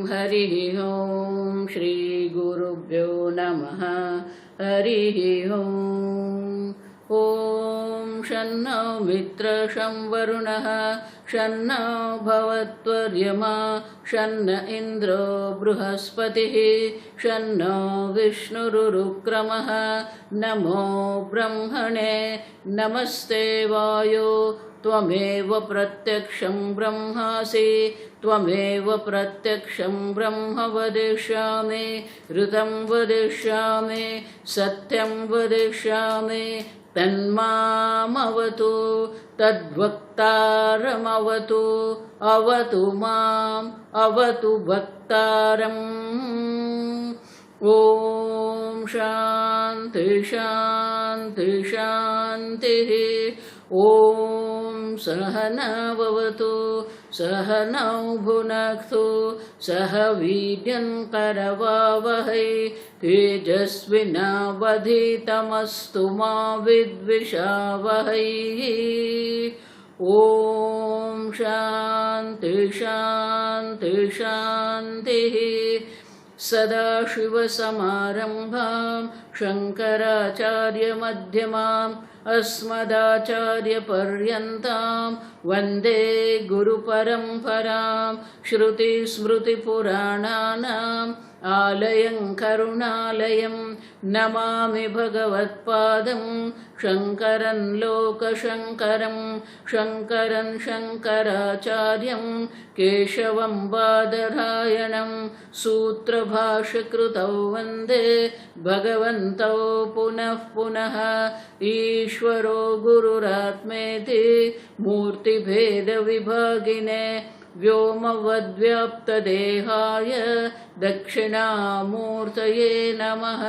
हरिः ओं श्री गुरुभ्यो नमः। हरिः ओं। ॐ शन्नो मित्रः शं वरुणः शन्नो भवत्वर्यमा शन्न इन्द्रो बृहस्पतिः शन्नो विष्णुरुक्रमः। नमो ब्रह्मणे नमस्ते वायो त्वमेव प्रत्यक्षं ब्रह्मासि त्वमेव प्रत्यक्षं ब्रह्म वदिष्यामि ऋतं वदिष्यामि सत्यं वदिष्यामि तन्मामवतु तद्वक्तारमवतु अवतु माम् अवतु वक्तारम्। ॐ शान्ति शान्ति शान्तिः। ॐ सहना भवतु सहनौ भुनक्तु सह वीर्यं करवावहै तेजस्विनावधीतमस्तु मा विद्विषावहै। ॐ शान्ति शान्ति शान्तिः। सदाशिवसमारम्भां शङ्कराचार्यमध्यमाम् अस्मदाचार्यपर्यन्तां वन्दे गुरुपरम्परां। श्रुतिस्मृतिपुराणानाम् आलयं करुणालयं नमामि भगवत्पादं शङ्करं लोकशङ्करं शङ्करं शङ्कराचार्यं केशवं बादरायणं सूत्रभाष्यकृतौ वन्दे भगवन्तौ पुनः पुनः। ईश्वरो गुरुरात्मेति मूर्तिभेदविभागिने व्योमवद्व्याप्तदेहाय दक्षिणामूर्तये नमः।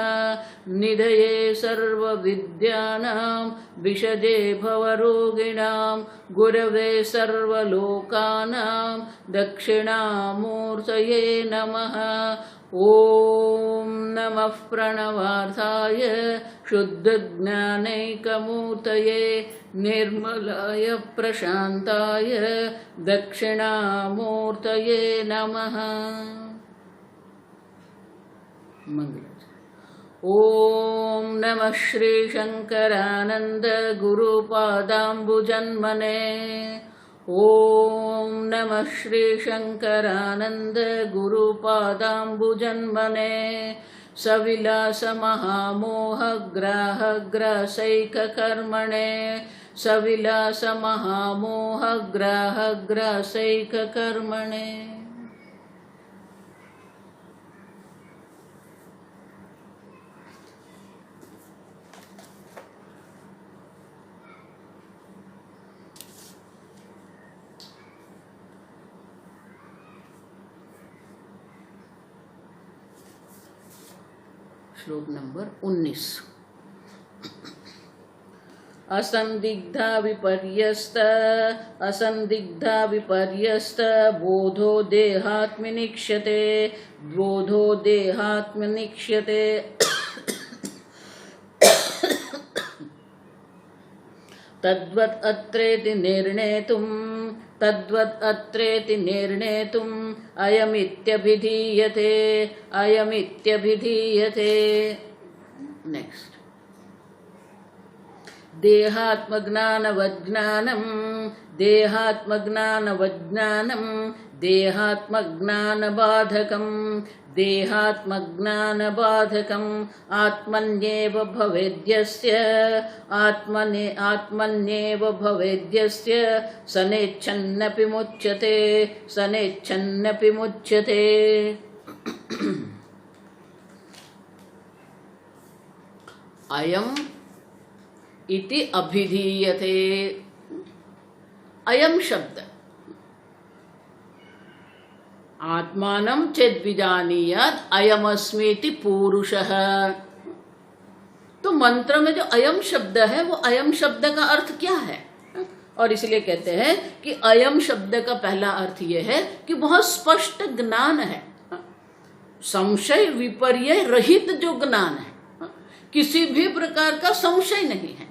निधये सर्वविद्यानां विषजे भवरोगिणां गुरवे सर्वलोकानां दक्षिणामूर्तये नमः। ॐ नमः प्रणवार्थाय शुद्धज्ञानैकमूर्तये निर्मलाय प्रशान्ताय दक्षिणामूर्तये नमः। ॐ नमः श्री शङ्करानन्द गुरुपादाम्बुजन्मने। ॐ नमः श्री शङ्करानन्द गुरुपादाम्बुजन्मने। सविलास महामोहग्राहग्रासैककर्मणे सविलास महामोहग्राहग्रासैककर्मणे। श्लोक नंबर 19। असंदिग्धा विपर्यस्त बोधो देहात्मनिक्ष्यते बोधो देहात्मनिक्ष्यते। तद्वत् अत्रेति निर्णेतुम् अयमित्यभिधीयते। नेक्स्ट। देहात्मज्ञानवज्ञानं देहात्मज्ञानबाधकम् आत्मन्येव भवेद्यस्य सनेच्छन्नपि मुच्यते। अयम् इति अभिधीयते। अयम शब्द आत्मानं चेद्विजानीयात् अयमस्मीति पुरुषः। तो मंत्र में जो अयम शब्द है वो अयम शब्द का अर्थ क्या है? और इसलिए कहते हैं कि अयम शब्द का पहला अर्थ ये है कि बहुत स्पष्ट ज्ञान है, संशय विपर्य रहित जो ज्ञान है, किसी भी प्रकार का संशय नहीं है।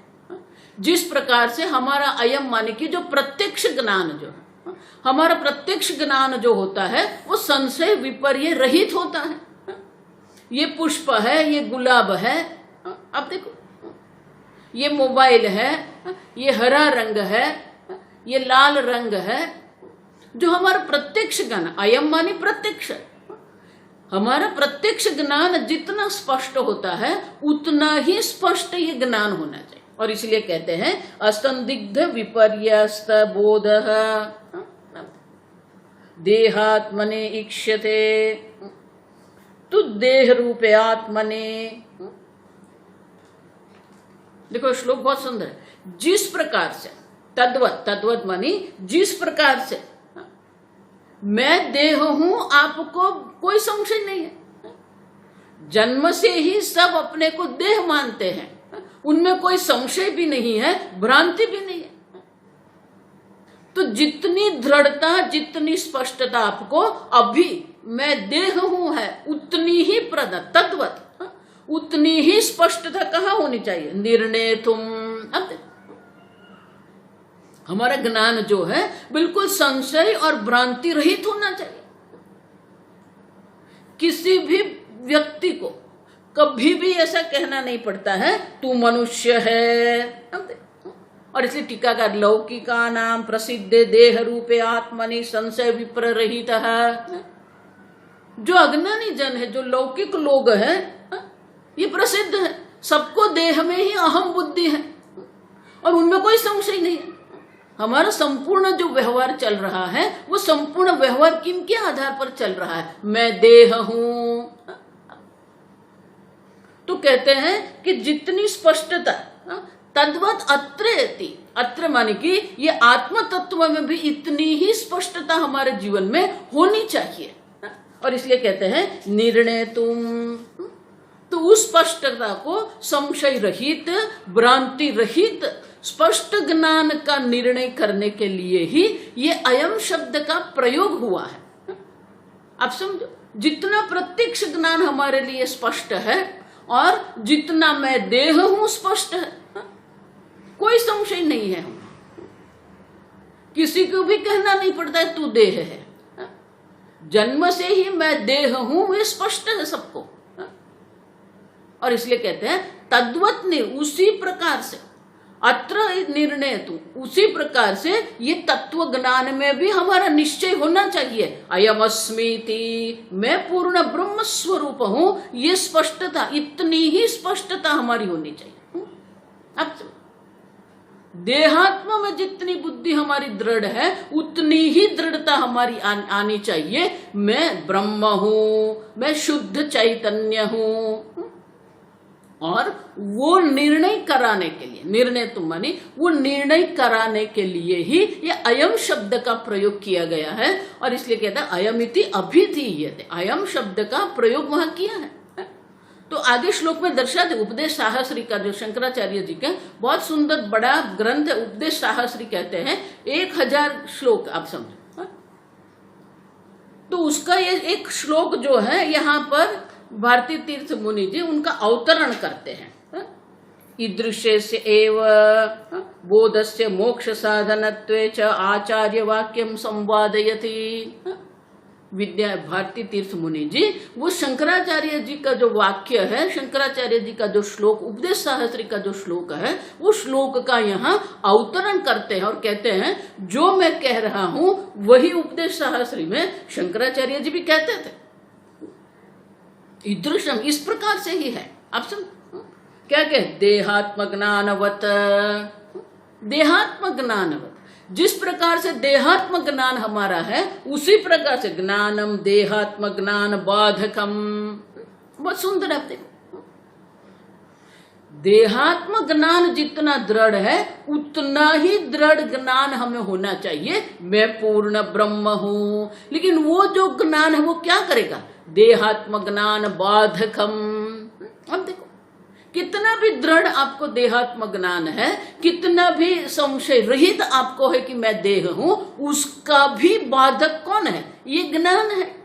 जिस प्रकार से हमारा अयम माने कि जो प्रत्यक्ष ज्ञान जो है हमारा प्रत्यक्ष ज्ञान जो होता है वो संशय विपर्य रहित होता है। ये पुष्प है, ये गुलाब है, अब देखो ये मोबाइल है, ये हरा रंग है, ये लाल रंग है, जो हमारा प्रत्यक्ष ज्ञान, अयम मानी प्रत्यक्ष, हमारा प्रत्यक्ष ज्ञान जितना स्पष्ट होता है उतना ही स्पष्ट ये ज्ञान होना चाहिए। और इसलिए कहते हैं असंदिग्ध विपर्यस्त बोध देहात्मने इक्ष्यते तु देह रूपे आत्मने। देखो श्लोक बहुत सुंदर है। जिस प्रकार से तद्वत, तद्वत मानी जिस प्रकार से मैं देह हूं, आपको कोई संशय नहीं है। जन्म से ही सब अपने को देह मानते हैं, उनमें कोई संशय भी नहीं है, भ्रांति भी नहीं है। तो जितनी दृढ़ता, जितनी स्पष्टता आपको अभी मैं देह हूं है, उतनी ही तद्वत उतनी ही स्पष्टता कहाँ होनी चाहिए? निर्णय तुम। अब हमारा ज्ञान जो है बिल्कुल संशय और भ्रांति रहित होना चाहिए। किसी भी व्यक्ति को कभी भी ऐसा कहना नहीं पड़ता है तू मनुष्य है। और इसलिए टीकाकार लौकिका नाम प्रसिद्ध देह रूपे आत्मनि संशय विप्र रहित है। जो अज्ञानी जन है, जो लौकिक लोग हैं, ये प्रसिद्ध है, सबको देह में ही अहम बुद्धि है और उनमें कोई संशय नहीं है। हमारा संपूर्ण जो व्यवहार चल रहा है वो संपूर्ण व्यवहार किनके आधार पर चल रहा है? मैं देह हूं। तो कहते हैं कि जितनी स्पष्टता तद्वत अत्रेति, अत्र माने कि ये आत्म तत्व में भी इतनी ही स्पष्टता हमारे जीवन में होनी चाहिए। और इसलिए कहते हैं निर्णय तुम। तो उस स्पष्टता को संशय रहित, भ्रांति रहित स्पष्ट ज्ञान का निर्णय करने के लिए ही ये अयम शब्द का प्रयोग हुआ है। आप समझो, जितना प्रत्यक्ष ज्ञान हमारे लिए स्पष्ट है और जितना मैं देह हूं स्पष्ट है, कोई संशय नहीं है। किसी को भी कहना नहीं पड़ता है तू देह है। जन्म से ही मैं देह हूं, ये स्पष्ट है सबको। और इसलिए कहते हैं तद्वत ने, उसी प्रकार से अत्र निर्णय तू, उसी प्रकार से ये तत्व ज्ञान में भी हमारा निश्चय होना चाहिए। अयम अस्मीति, मैं पूर्ण ब्रह्म स्वरूप हूं, ये स्पष्टता, इतनी ही स्पष्टता हमारी होनी चाहिए। अब देहात्म में जितनी बुद्धि हमारी दृढ़ है उतनी ही दृढ़ता हमारी आनी चाहिए। मैं ब्रह्म हूं, मैं शुद्ध चैतन्य हूं। और वो निर्णय कराने के लिए, निर्णय तुम मानी वो निर्णय कराने के लिए ही ये अयम शब्द का प्रयोग किया गया है। और इसलिए कहता है अयमिति अभिधीयते, अयम शब्द का प्रयोग वहां किया है। तो आगे श्लोक में दर्शाते उपदेश साहस्री का, जो शंकराचार्य जी का बहुत सुंदर बड़ा ग्रंथ है, उपदेश साहस्री कहते हैं, 1000 श्लोक, आप समझो। तो उसका ये एक श्लोक जो है यहाँ पर भारती तीर्थ मुनि जी उनका अवतरण करते हैं। ईदृश्य से एव बोधस्य मोक्ष साधनत्वे च आचार्य वाक्यम संवादयति। विद्या भारती तीर्थ मुनि जी वो शंकराचार्य जी का जो वाक्य है, शंकराचार्य जी का जो श्लोक, उपदेश साहस्री का जो श्लोक है, वो श्लोक का यहाँ अवतरण करते हैं और कहते हैं जो मैं कह रहा हूं वही उपदेश साहस्री में शंकराचार्य जी भी कहते थे। ईदृशम, इस प्रकार से ही है। आप सुन क्या कहे? देहात्म ज्ञानवत, देहात्म ज्ञानवत, जिस प्रकार से देहात्म ज्ञान हमारा है उसी प्रकार से ज्ञानम देहात्म ज्ञान बाधकम। बहुत सुंदर है। देखो, देहात्म ज्ञान जितना दृढ़ है उतना ही दृढ़ ज्ञान हमें होना चाहिए, मैं पूर्ण ब्रह्म हूं। लेकिन वो जो ज्ञान है वो क्या करेगा? देहात्म ज्ञान बाधकम। अब देखो कितना भी दृढ़ आपको देहात्म ज्ञान है, कितना भी संशय रहित आपको है कि मैं देह हूं, उसका भी बाधक कौन है? ये ज्ञान है।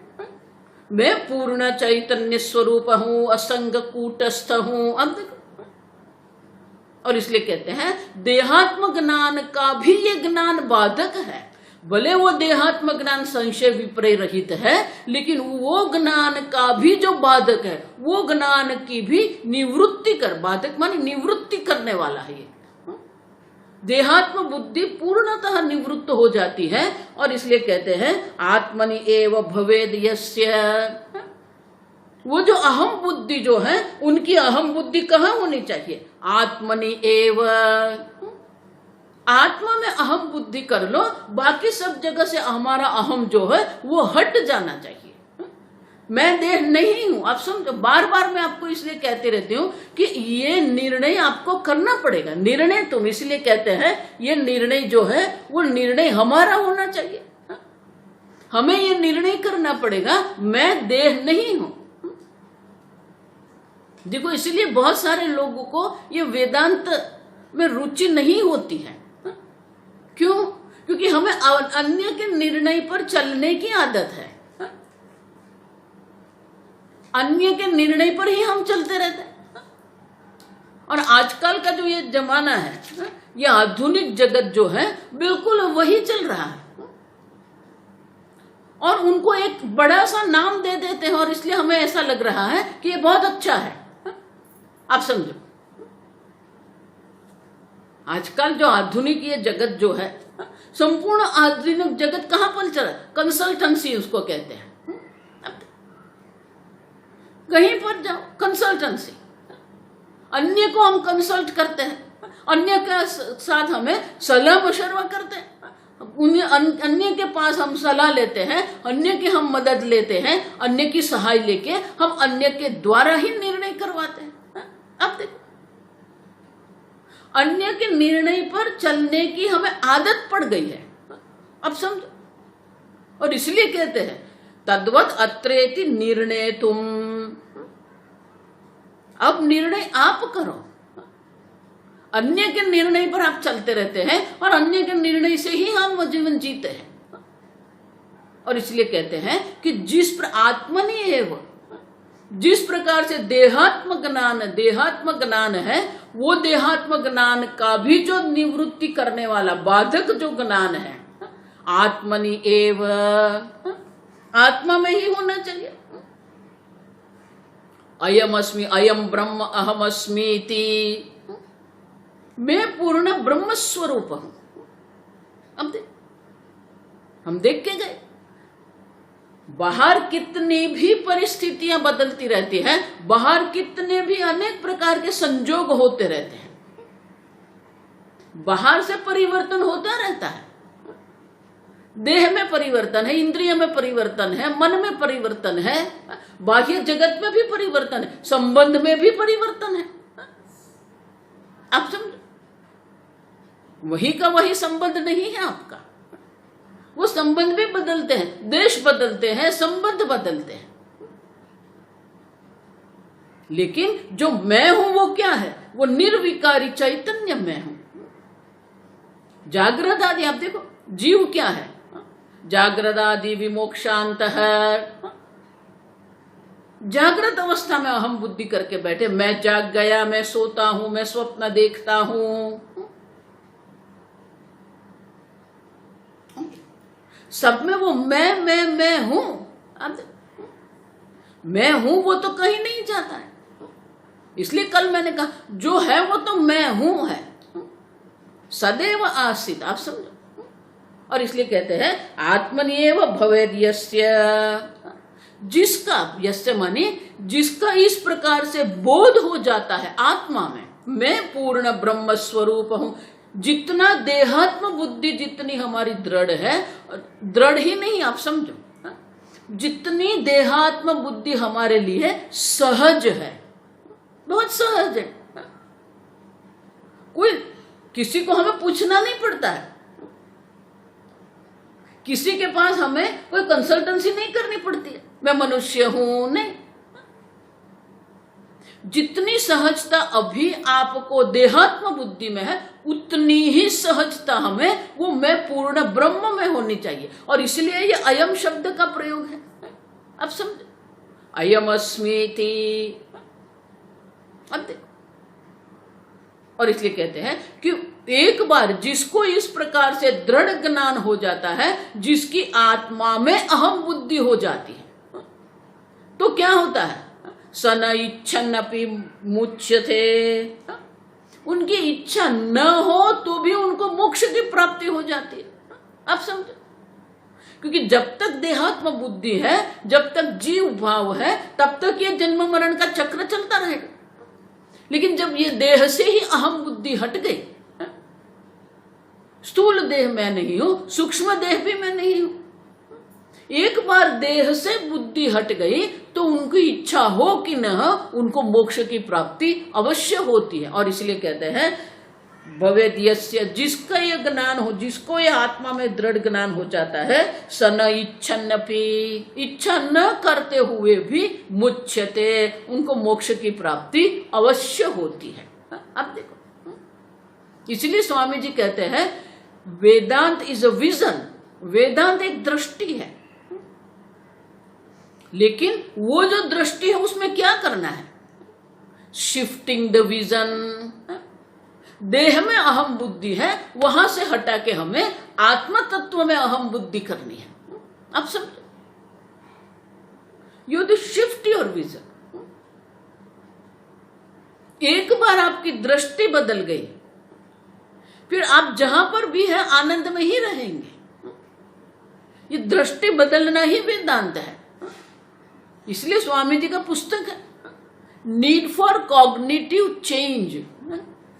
मैं पूर्ण चैतन्य स्वरूप हूं, असंग कूटस्थ हूं। अब देखो, और इसलिए कहते हैं देहात्म ज्ञान का भी ये ज्ञान बाधक है। भले वो देहात्म ज्ञान संशय विपर्य रहित है, लेकिन वो ज्ञान का भी जो बाधक है, वो ज्ञान की भी निवृत्ति कर, बाधक माने निवृत्ति करने वाला है ये। देहात्म बुद्धि पूर्णतः निवृत्त हो जाती है, और इसलिए कहते हैं आत्मनि एव भवेद यस्य। वो जो अहम बुद्धि जो है, उनकी अहम बुद्धि कहाँ होनी चाहिए? आत्मनि एव। आत्मा में अहम बुद्धि कर लो, बाकी सब जगह से हमारा अहम जो है वो हट जाना चाहिए। मैं देह नहीं हूं, आप समझो। बार बार मैं आपको इसलिए कहते रहती हूं कि ये निर्णय आपको करना पड़ेगा। निर्णय तुम इसलिए कहते हैं, ये निर्णय जो है वो निर्णय हमारा होना चाहिए। हमें ये निर्णय करना पड़ेगा, मैं देह नहीं हूं। देखो, इसलिए बहुत सारे लोगों को ये वेदांत में रुचि नहीं होती है। क्यों? क्योंकि हमें अन्य के निर्णय पर चलने की आदत है। अन्य के निर्णय पर ही हम चलते रहते हैं। और आजकल का जो ये जमाना है, ये आधुनिक जगत जो है, बिल्कुल वही चल रहा है। और उनको एक बड़ा सा नाम दे देते हैं, और इसलिए हमें ऐसा लग रहा है कि ये बहुत अच्छा है। आप समझो, आजकल जो आधुनिक ये जगत जो है, संपूर्ण आधुनिक जगत कहां पर चल रहा है? कंसल्टेंसी उसको कहते हैं। कहीं पर जाओ, कंसल्टेंसी। अन्य को हम कंसल्ट करते हैं, अन्य के साथ हमें सलाह मशवरा करते हैं, अन्य के पास हम सलाह लेते हैं, अन्य की हम मदद लेते हैं, अन्य की सहाय लेके हम अन्य के द्वारा ही निर्णय करवाते हैं। अब देखो, अन्य के निर्णय पर चलने की हमें आदत पड़ गई है। अब समझो, और इसलिए कहते हैं तद्वत अत्रेति निर्णय तुम। अब निर्णय आप करो। अन्य के निर्णय पर आप चलते रहते हैं, और अन्य के निर्णय से ही हम जीवन जीते हैं। और इसलिए कहते हैं कि आत्मनि एव, जिस प्रकार से देहात्म ज्ञान है, वो देहात्म ज्ञान का भी जो निवृत्ति करने वाला बाधक जो ज्ञान है, आत्मनि एव, आत्मा में ही होना चाहिए। अयम अस्मि, अयम ब्रह्म अहम अस्मीति, मैं पूर्ण ब्रह्म स्वरूप हूं। अब हम देख के गए, बाहर कितनी भी परिस्थितियां बदलती रहती हैं, बाहर कितने भी अनेक प्रकार के संजोग होते रहते हैं, बाहर से परिवर्तन होता रहता है। देह में परिवर्तन है, इंद्रिय में परिवर्तन है, मन में परिवर्तन है, बाह्य जगत में भी परिवर्तन है, संबंध में भी परिवर्तन है। आप समझो, वही का वही संबंध नहीं है आपका। वो संबंध भी बदलते हैं, देश बदलते हैं, संबंध बदलते हैं, लेकिन जो मैं हूं वो क्या है? वो निर्विकारी चैतन्य मैं हूं। जागृत आदि, आप देखो, जीव क्या है? जागृत आदि विमोक्षांत है। जागृत अवस्था में अहम बुद्धि करके बैठे, मैं जाग गया, मैं सोता हूं, मैं स्वप्न देखता हूं, सब में वो मैं हूं। अब मैं हूं वो तो कहीं नहीं जाता है। इसलिए कल मैंने कहा, जो है वो तो मैं हूं है, सदैव आसित। आप समझो, और इसलिए कहते हैं आत्मनिएव भवेद यस्य, जिसका, यस्य माने जिसका इस प्रकार से बोध हो जाता है आत्मा में, मैं पूर्ण ब्रह्म स्वरूप हूं। जितना देहात्म बुद्धि जितनी हमारी दृढ़ है, दृढ़ ही नहीं, आप समझो, जितनी देहात्म बुद्धि हमारे लिए सहज है, बहुत सहज है, कोई किसी को हमें पूछना नहीं पड़ता है, किसी के पास हमें कोई कंसल्टेंसी नहीं करनी पड़ती है, मैं मनुष्य हूं, नहीं। जितनी सहजता अभी आपको देहात्म बुद्धि में है, उतनी ही सहजता हमें वो मैं पूर्ण ब्रह्म में होनी चाहिए। और इसलिए ये अयम शब्द का प्रयोग है। अब समझो, अयम अस्मीति। और इसलिए कहते हैं कि एक बार जिसको इस प्रकार से दृढ़ ज्ञान हो जाता है, जिसकी आत्मा में अहम बुद्धि हो जाती है, तो क्या होता है, सन इच्छन्नपि मुच्यते, उनकी इच्छा न हो तो भी उनको मोक्ष की प्राप्ति हो जाती है। आप समझो, क्योंकि जब तक देहात्म बुद्धि है, जब तक जीव भाव है, तब तक ये जन्म मरण का चक्र चलता रहेगा। लेकिन जब ये देह से ही अहम बुद्धि हट गई, स्थूल देह मैं नहीं हूं, सूक्ष्म देह भी मैं नहीं हूं, एक बार देह से बुद्धि हट गई तो उनकी इच्छा हो कि न हो, उनको मोक्ष की प्राप्ति अवश्य होती है। और इसलिए कहते हैं भवेद यस्य, जिसका ये ज्ञान हो, जिसको ये आत्मा में दृढ़ ज्ञान हो जाता है, स न इच्छन्नपि, इच्छा न करते हुए भी मुच्यते, उनको मोक्ष की प्राप्ति अवश्य होती है। अब देखो, इसलिए स्वामी जी कहते हैं वेदांत इज अ विजन, वेदांत एक दृष्टि है, लेकिन वो जो दृष्टि है उसमें क्या करना है, शिफ्टिंग द विजन। देह में अहम बुद्धि है, वहां से हटा के हमें आत्म तत्व में अहम बुद्धि करनी है। आप समझो, you to shift your vision. एक बार आपकी दृष्टि बदल गई, फिर आप जहां पर भी है आनंद में ही रहेंगे। ये दृष्टि बदलना ही वेदांत है। इसलिए स्वामी जी का पुस्तक है नीड फॉर कॉग्निटिव चेंज।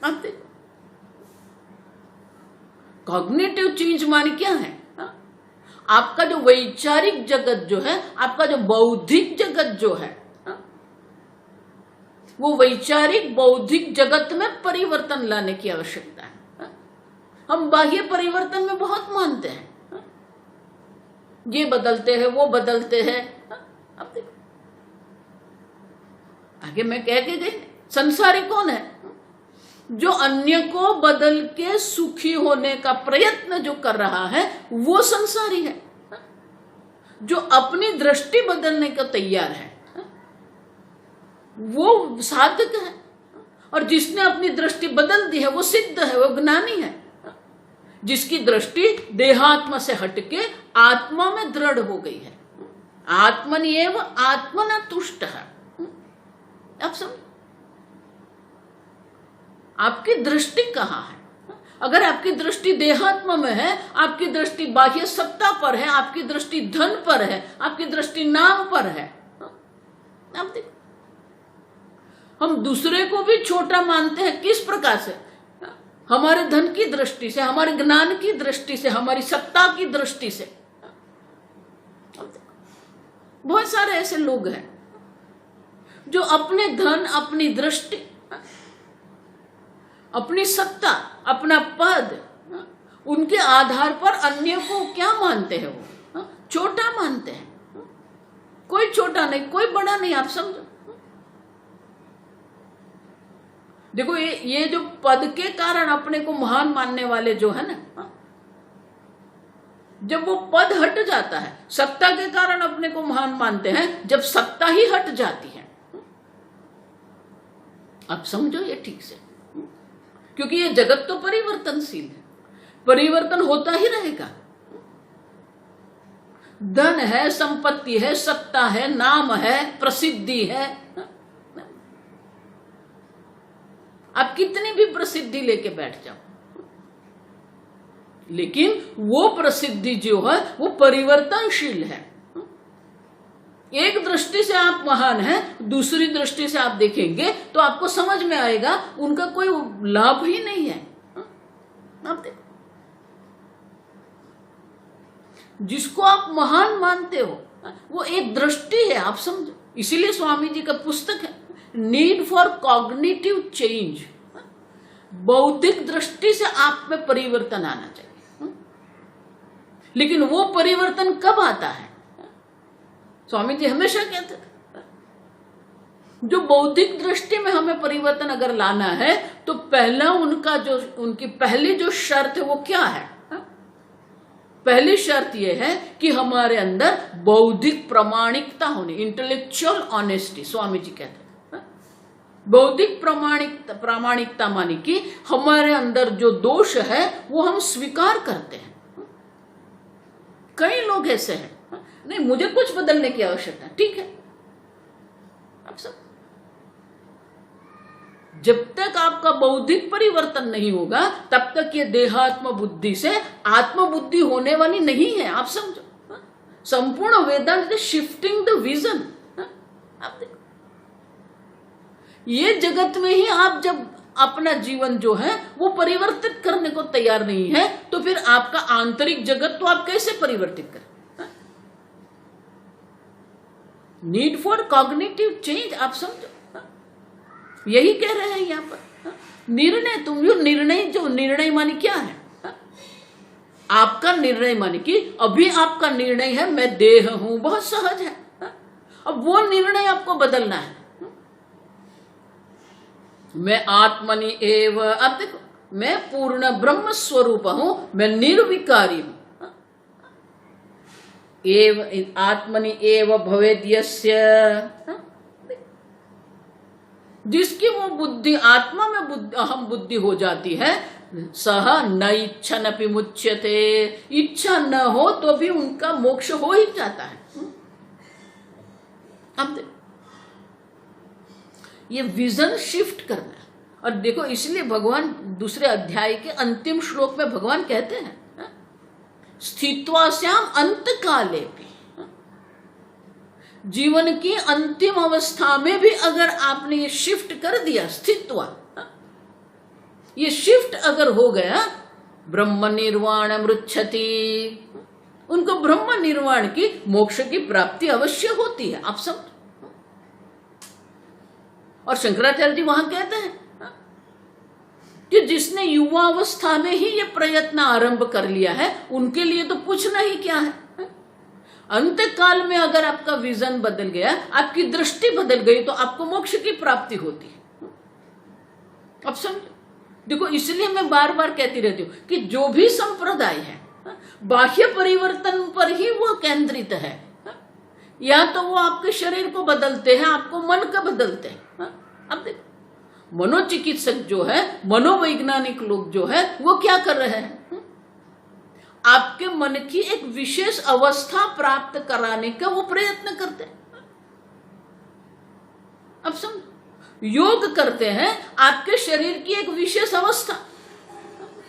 आप देखो, कॉग्निटिव चेंज माने क्या है, आपका जो वैचारिक जगत जो है, आपका जो बौद्धिक जगत जो है, वो वैचारिक बौद्धिक जगत में परिवर्तन लाने की आवश्यकता है। हम बाह्य परिवर्तन में बहुत मानते हैं, ये बदलते हैं, वो बदलते हैं। अब देखो, आगे मैं कह के गई, संसारी कौन है, जो अन्य को बदल के सुखी होने का प्रयत्न जो कर रहा है वो संसारी है। जो अपनी दृष्टि बदलने का तैयार है वो साधक है, और जिसने अपनी दृष्टि बदल दी है वो सिद्ध है, वो ज्ञानी है। जिसकी दृष्टि देहात्मा से हटके आत्मा में दृढ़ हो गई है। आत्मन्येव आत्मना तुष्ट है। आप समझ, आपकी दृष्टि कहाँ है? अगर आपकी दृष्टि देहात्मा में है, आपकी दृष्टि बाह्य सत्ता पर है, आपकी दृष्टि धन पर है, आपकी दृष्टि नाम पर है, आप देखो, हम दूसरे को भी छोटा मानते हैं। किस प्रकार से? हमारे धन की दृष्टि से, हमारे ज्ञान की दृष्टि से, हमारी सत्ता की दृष्टि से। बहुत सारे ऐसे लोग हैं जो अपने धन, अपनी दृष्टि, अपनी सत्ता, अपना पद, उनके आधार पर अन्य को क्या मानते हैं, वो छोटा मानते हैं। कोई छोटा नहीं, कोई बड़ा नहीं। आप समझो, देखो ये जो पद के कारण अपने को महान मानने वाले जो है ना, जब वो पद हट जाता है, सत्ता के कारण अपने को महान मानते हैं, जब सत्ता ही हट जाती है। आप समझो ये ठीक से, क्योंकि ये जगत तो परिवर्तनशील है, परिवर्तन होता ही रहेगा। धन है, संपत्ति है, सत्ता है, नाम है, प्रसिद्धि है। आप कितनी भी प्रसिद्धि लेके बैठ जाओ, लेकिन वो प्रसिद्धि जो है वो परिवर्तनशील है। एक दृष्टि से आप महान हैं, दूसरी दृष्टि से आप देखेंगे तो आपको समझ में आएगा उनका कोई लाभ ही नहीं है। आप देखो, जिसको आप महान मानते हो वो एक दृष्टि है। आप समझो, इसीलिए स्वामी जी का पुस्तक है नीड फॉर कॉग्निटिव चेंज। बौद्धिक दृष्टि से आप में परिवर्तन आना चाहिए, लेकिन वो परिवर्तन कब आता है? स्वामी जी हमेशा कहते थे, जो बौद्धिक दृष्टि में हमें परिवर्तन अगर लाना है तो पहला उनकी पहली जो शर्त है वो क्या है? पहली शर्त यह है कि हमारे अंदर बौद्धिक प्रामाणिकता होनी, इंटेलेक्चुअल ऑनेस्टी। स्वामी जी कहते हैं बौद्धिक प्रामाणिकता मानी कि हमारे अंदर जो दोष है वो हम स्वीकार करते हैं। कई लोग ऐसे हैं, नहीं मुझे कुछ बदलने की आवश्यकता, ठीक है। अब सब जब तक आपका बौद्धिक परिवर्तन नहीं होगा तब तक ये देहात्म बुद्धि से आत्मबुद्धि होने वाली नहीं है। आप समझो, संपूर्ण वेदांत शिफ्टिंग द विजन। आप देखो, ये जगत में ही आप जब अपना जीवन जो है वो परिवर्तित करने को तैयार नहीं है तो फिर आपका आंतरिक जगत तो आप कैसे परिवर्तित करें? Need for cognitive change. आप समझो, यही कह रहे हैं यहां पर। निर्णय, तुम जो निर्णय मानी क्या है? आपका निर्णय मानी कि अभी आपका निर्णय है मैं देह हूं, बहुत सहज है। अब वो निर्णय आपको बदलना है। मैं आत्मनि एव, अब देखो मैं पूर्ण ब्रह्म स्वरूप हूं, मैं निर्विकारी हूं। एव आत्मनि एव भवेद् यस्य, जिसकी वो बुद्धि आत्मा में अहम बुद्धि हो जाती है, सह न इच्छन अपि मुच्यते, इच्छा न हो तो भी उनका मोक्ष हो ही जाता है। अब देखो ये विजन शिफ्ट करना है। और देखो इसलिए भगवान दूसरे अध्याय के अंतिम श्लोक में भगवान कहते हैं स्थित्वास्याम अंत काले भी, जीवन की अंतिम अवस्था में भी अगर आपने ये शिफ्ट कर दिया, स्थित्वा, ये शिफ्ट अगर हो गया, ब्रह्म निर्वाण मृच्छति, उनको ब्रह्म निर्वाण की मोक्ष की प्राप्ति अवश्य होती है। आप सब, और शंकराचार्य जी वहां कहते हैं कि जिसने युवा अवस्था में ही ये प्रयत्न आरंभ कर लिया है उनके लिए तो पूछना ही क्या है। अंत काल में अगर आपका विजन बदल गया, आपकी दृष्टि बदल गई तो आपको मोक्ष की प्राप्ति होती है। अब समझो, देखो इसलिए मैं बार बार कहती रहती हूं कि जो भी संप्रदाय है बाह्य परिवर्तन पर ही वो केंद्रित है। या तो वो आपके शरीर को बदलते हैं, आपको मन का बदलते हैं। अब देखो मनोचिकित्सक जो है, मनोवैज्ञानिक लोग जो है, वो क्या कर रहे हैं? आपके मन की एक विशेष अवस्था प्राप्त कराने का वो प्रयत्न करते हैं। अब समझ, योग करते हैं आपके शरीर की एक विशेष अवस्था,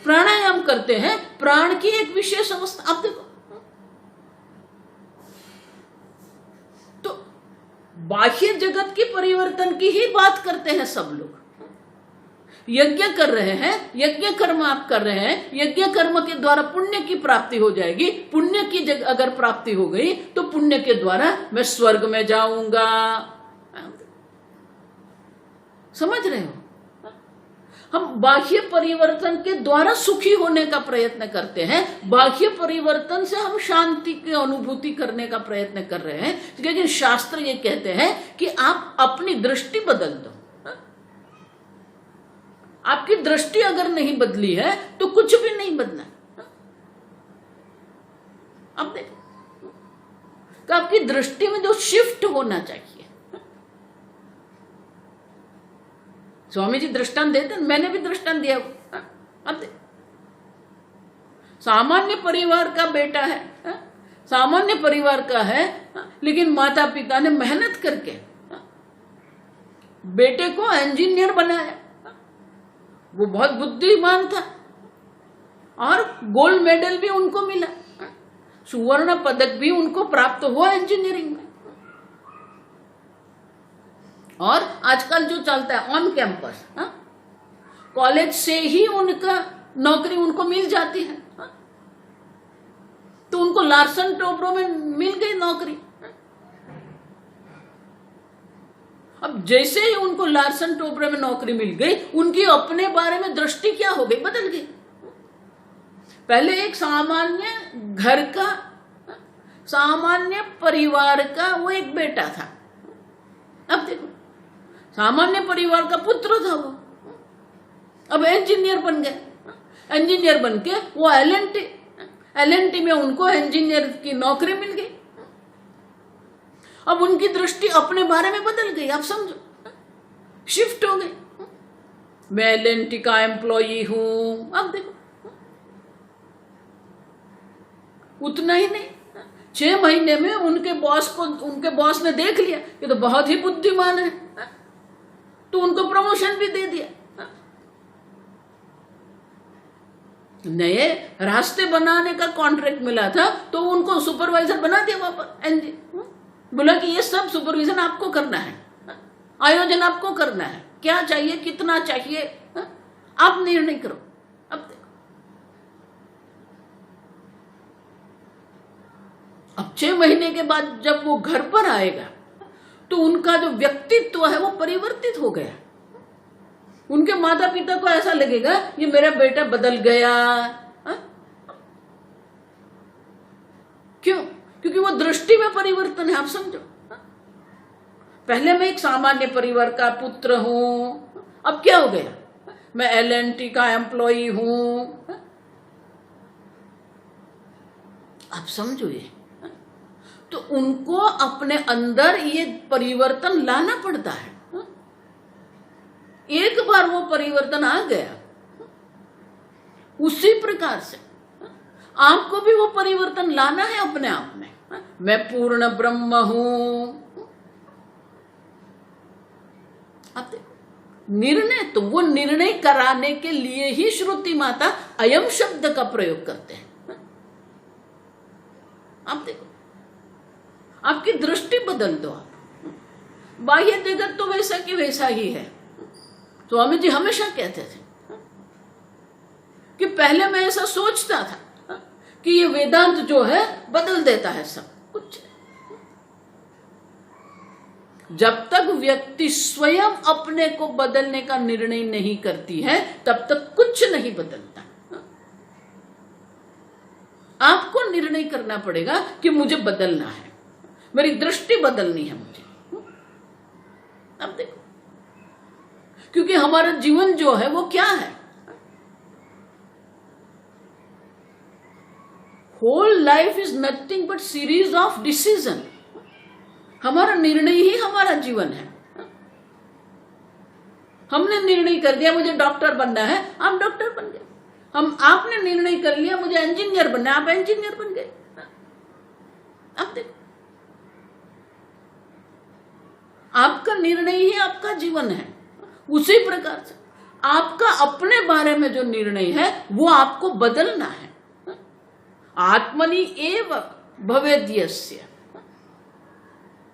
प्राणायाम करते हैं प्राण की एक विशेष अवस्था। अब देखो तो बाह्य जगत की परिवर्तन की ही बात करते हैं सब लोग। यज्ञ कर रहे हैं, यज्ञ कर्म आप कर रहे हैं, यज्ञ कर्म के द्वारा पुण्य की प्राप्ति हो जाएगी। पुण्य की अगर प्राप्ति हो गई तो पुण्य के द्वारा मैं स्वर्ग में जाऊंगा। समझ रहे हो? हम बाह्य परिवर्तन के द्वारा सुखी होने का प्रयत्न करते हैं, बाह्य परिवर्तन से हम शांति की अनुभूति करने का प्रयत्न कर रहे हैं। लेकिन शास्त्र ये कहते हैं कि आप अपनी दृष्टि बदल दो। आपकी दृष्टि अगर नहीं बदली है तो कुछ भी नहीं बदला। अब देखो तो आपकी दृष्टि में जो शिफ्ट होना चाहिए, स्वामी जी दृष्टांत देते हैं, मैंने भी दृष्टांत दिया। अब देखो सामान्य परिवार का बेटा है, सामान्य परिवार का है, लेकिन माता पिता ने मेहनत करके बेटे को इंजीनियर बनाया। वो बहुत बुद्धिमान था और गोल्ड मेडल भी उनको मिला, सुवर्ण पदक भी उनको प्राप्त हुआ इंजीनियरिंग में। और आजकल जो चलता है ऑन कैंपस, कॉलेज से ही उनका नौकरी उनको मिल जाती है। तो उनको लार्सन टोब्रो में मिल गई नौकरी। अब जैसे ही उनको लार्सन टोब्रो में नौकरी मिल गई, उनकी अपने बारे में दृष्टि क्या हो गई, बदल गई। पहले एक सामान्य घर का, सामान्य परिवार का वो एक बेटा था। अब देखो सामान्य परिवार का पुत्र था वो, अब इंजीनियर बन गए। इंजीनियर बन के वो एलएनटी में उनको इंजीनियर की नौकरी मिल गई। अब उनकी दृष्टि अपने बारे में बदल गई। आप समझो, शिफ्ट हो गए। मैं एल&टी का एम्प्लॉई हूं, अब देखो उतना ही नहीं, 6 महीने में उनके बॉस ने देख लिया ये तो बहुत ही बुद्धिमान है, तो उनको प्रमोशन भी दे दिया। नए रास्ते बनाने का कॉन्ट्रैक्ट मिला था तो उनको सुपरवाइजर बना दिया वहां पर एनजी। बोला कि ये सब सुपरविजन आपको करना है, आयोजन आपको करना है, क्या चाहिए कितना चाहिए आप निर्णय करो। अब देखो, अब 6 महीने के बाद जब वो घर पर आएगा तो उनका जो व्यक्तित्व है वो परिवर्तित हो गया। उनके माता पिता को ऐसा लगेगा ये मेरा बेटा बदल गया। क्यों? क्योंकि वो दृष्टि में परिवर्तन है। आप समझो, पहले मैं एक सामान्य परिवार का पुत्र हूं, अब क्या हो गया, मैं एल&टी का एम्प्लॉई हूं। आप समझो ये, तो उनको अपने अंदर ये परिवर्तन लाना पड़ता है। एक बार वो परिवर्तन आ गया, उसी प्रकार से आपको भी वो परिवर्तन लाना है अपने आप में। मैं पूर्ण ब्रह्म हूं। अब देखो, निर्णय तो वो निर्णय कराने के लिए ही श्रुति माता अयम शब्द का प्रयोग करते हैं। आप देखो, आपकी दृष्टि बदल दो आप। बाह्य जगत तो वैसा कि वैसा ही है। स्वामी जी हमेशा कहते थे कि पहले मैं ऐसा सोचता था कि ये वेदांत जो है बदल देता है सब कुछ। जब तक व्यक्ति स्वयं अपने को बदलने का निर्णय नहीं करती है तब तक कुछ नहीं बदलता। आपको निर्णय करना पड़ेगा कि मुझे बदलना है, मेरी दृष्टि बदलनी है मुझे। अब देखो, क्योंकि हमारा जीवन जो है वो क्या है, whole life is nothing but series of decision. हमारा निर्णय ही हमारा जीवन है। हमने निर्णय कर दिया मुझे डॉक्टर बनना है, आप डॉक्टर बन गए। आपने निर्णय कर लिया मुझे इंजीनियर बनना है, आप इंजीनियर बन गए। अब देखो, आपका निर्णय ही आपका जीवन है। उसी प्रकार से आपका अपने बारे में जो निर्णय है वो आपको बदलना है। आत्मनि एव भवेद्यस्य,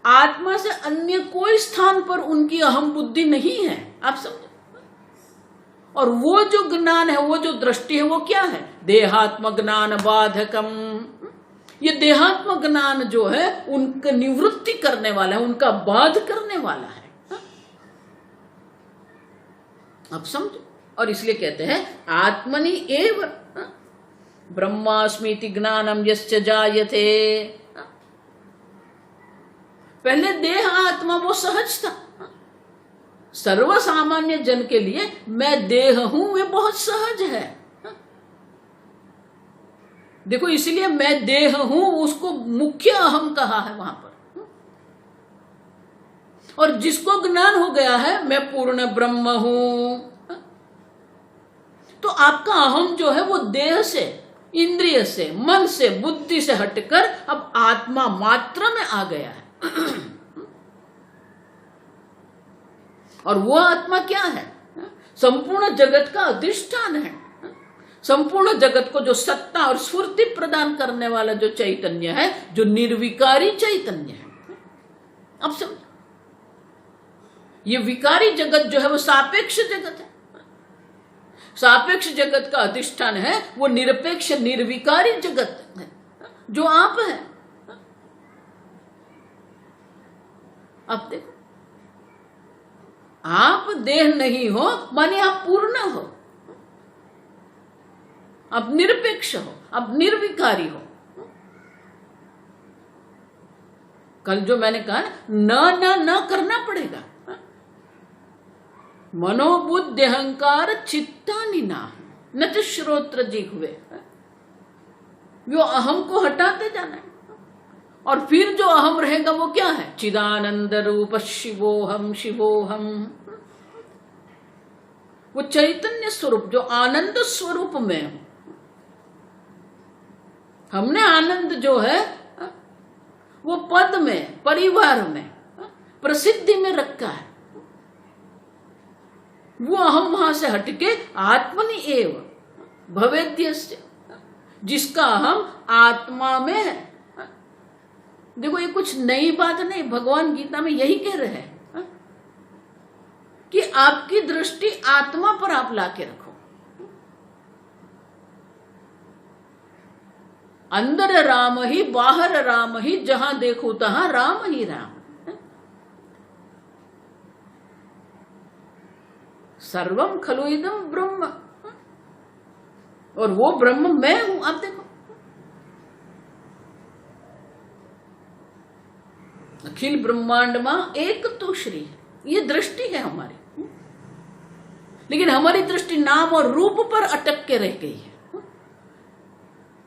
आत्मा से अन्य कोई स्थान पर उनकी अहम बुद्धि नहीं है। आप समझो, और वो जो ज्ञान है, वो जो दृष्टि है, वो क्या है, देहात्म ज्ञान बाधकम। ये देहात्म ज्ञान जो है उनका निवृत्ति करने वाला है, उनका बाध करने वाला है। आप समझो, और इसलिए कहते हैं आत्मनि एव ब्रह्मास्मीति ज्ञानम यस्य जायते। पहले देह आत्मा वो सहज था, सर्वसामान्य जन के लिए मैं देह हूं वे बहुत सहज है। देखो, इसलिए मैं देह हूं उसको मुख्य अहम कहा है वहां पर। और जिसको ज्ञान हो गया है मैं पूर्ण ब्रह्म हूं, तो आपका अहम जो है वो देह से, इंद्रिय से, मन से, बुद्धि से हटकर अब आत्मा मात्र में आ गया है। और वो आत्मा क्या है, संपूर्ण जगत का अधिष्ठान है। संपूर्ण जगत को जो सत्ता और स्फूर्ति प्रदान करने वाला जो चैतन्य है, जो निर्विकारी चैतन्य है। अब समझो, ये विकारी जगत जो है वो सापेक्ष जगत है। सापेक्ष जगत का अधिष्ठान है वो निरपेक्ष निर्विकारी जगत है जो आप है। अब देखो, आप देह नहीं हो माने आप पूर्ण हो, आप निरपेक्ष हो, आप निर्विकारी हो। कल जो मैंने कहा न करना पड़ेगा। मनोबुद्धि अहंकार चित्तानि न च श्रोत्र जिह्वे, वो अहम को हटाते जाना है। और फिर जो अहम रहेगा वो क्या है, चिदानंद रूप शिवोहम शिवोहम। वो चैतन्य स्वरूप जो आनंद स्वरूप में हूं। हमने आनंद जो है वो पद में, परिवार में, प्रसिद्धि में रखा है। वो हम वहां से हटके आत्मनि एव भवेद्यस्य, जिसका हम आत्मा में है। देखो ये कुछ नई बात नहीं, भगवान गीता में यही कह रहे हैं कि आपकी दृष्टि आत्मा पर आप लाके रखो। अंदर राम ही, बाहर राम ही, जहां देखो तहां राम ही राम। सर्वम खलु इदम ब्रह्म, और वो ब्रह्म मैं हूं। आप देखो, अखिल ब्रह्मांड मां एक तो श्री, ये दृष्टि है हमारी। लेकिन हमारी दृष्टि नाम और रूप पर अटक के रह गई है।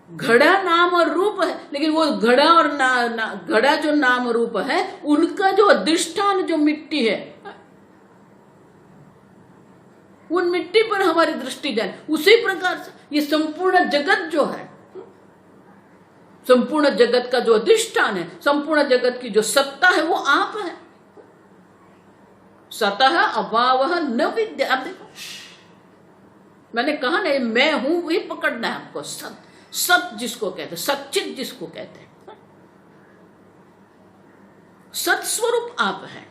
घड़ा नाम और रूप है, लेकिन वो घड़ा और घड़ा जो नाम रूप है, उनका जो अधिष्ठान जो मिट्टी है, उन मिट्टी पर हमारी दृष्टि जाए। उसी प्रकार से ये संपूर्ण जगत जो है, संपूर्ण जगत का जो अधिष्ठान है, संपूर्ण जगत की जो सत्ता है, वो आप है। सतः अभावः न विद्या। आप देखो, मैंने कहा ना, मैं हूं वही पकड़ना है आपको। सत जिसको कहते हैं, सच्चित जिसको कहते हैं, सत्स्वरूप आप है।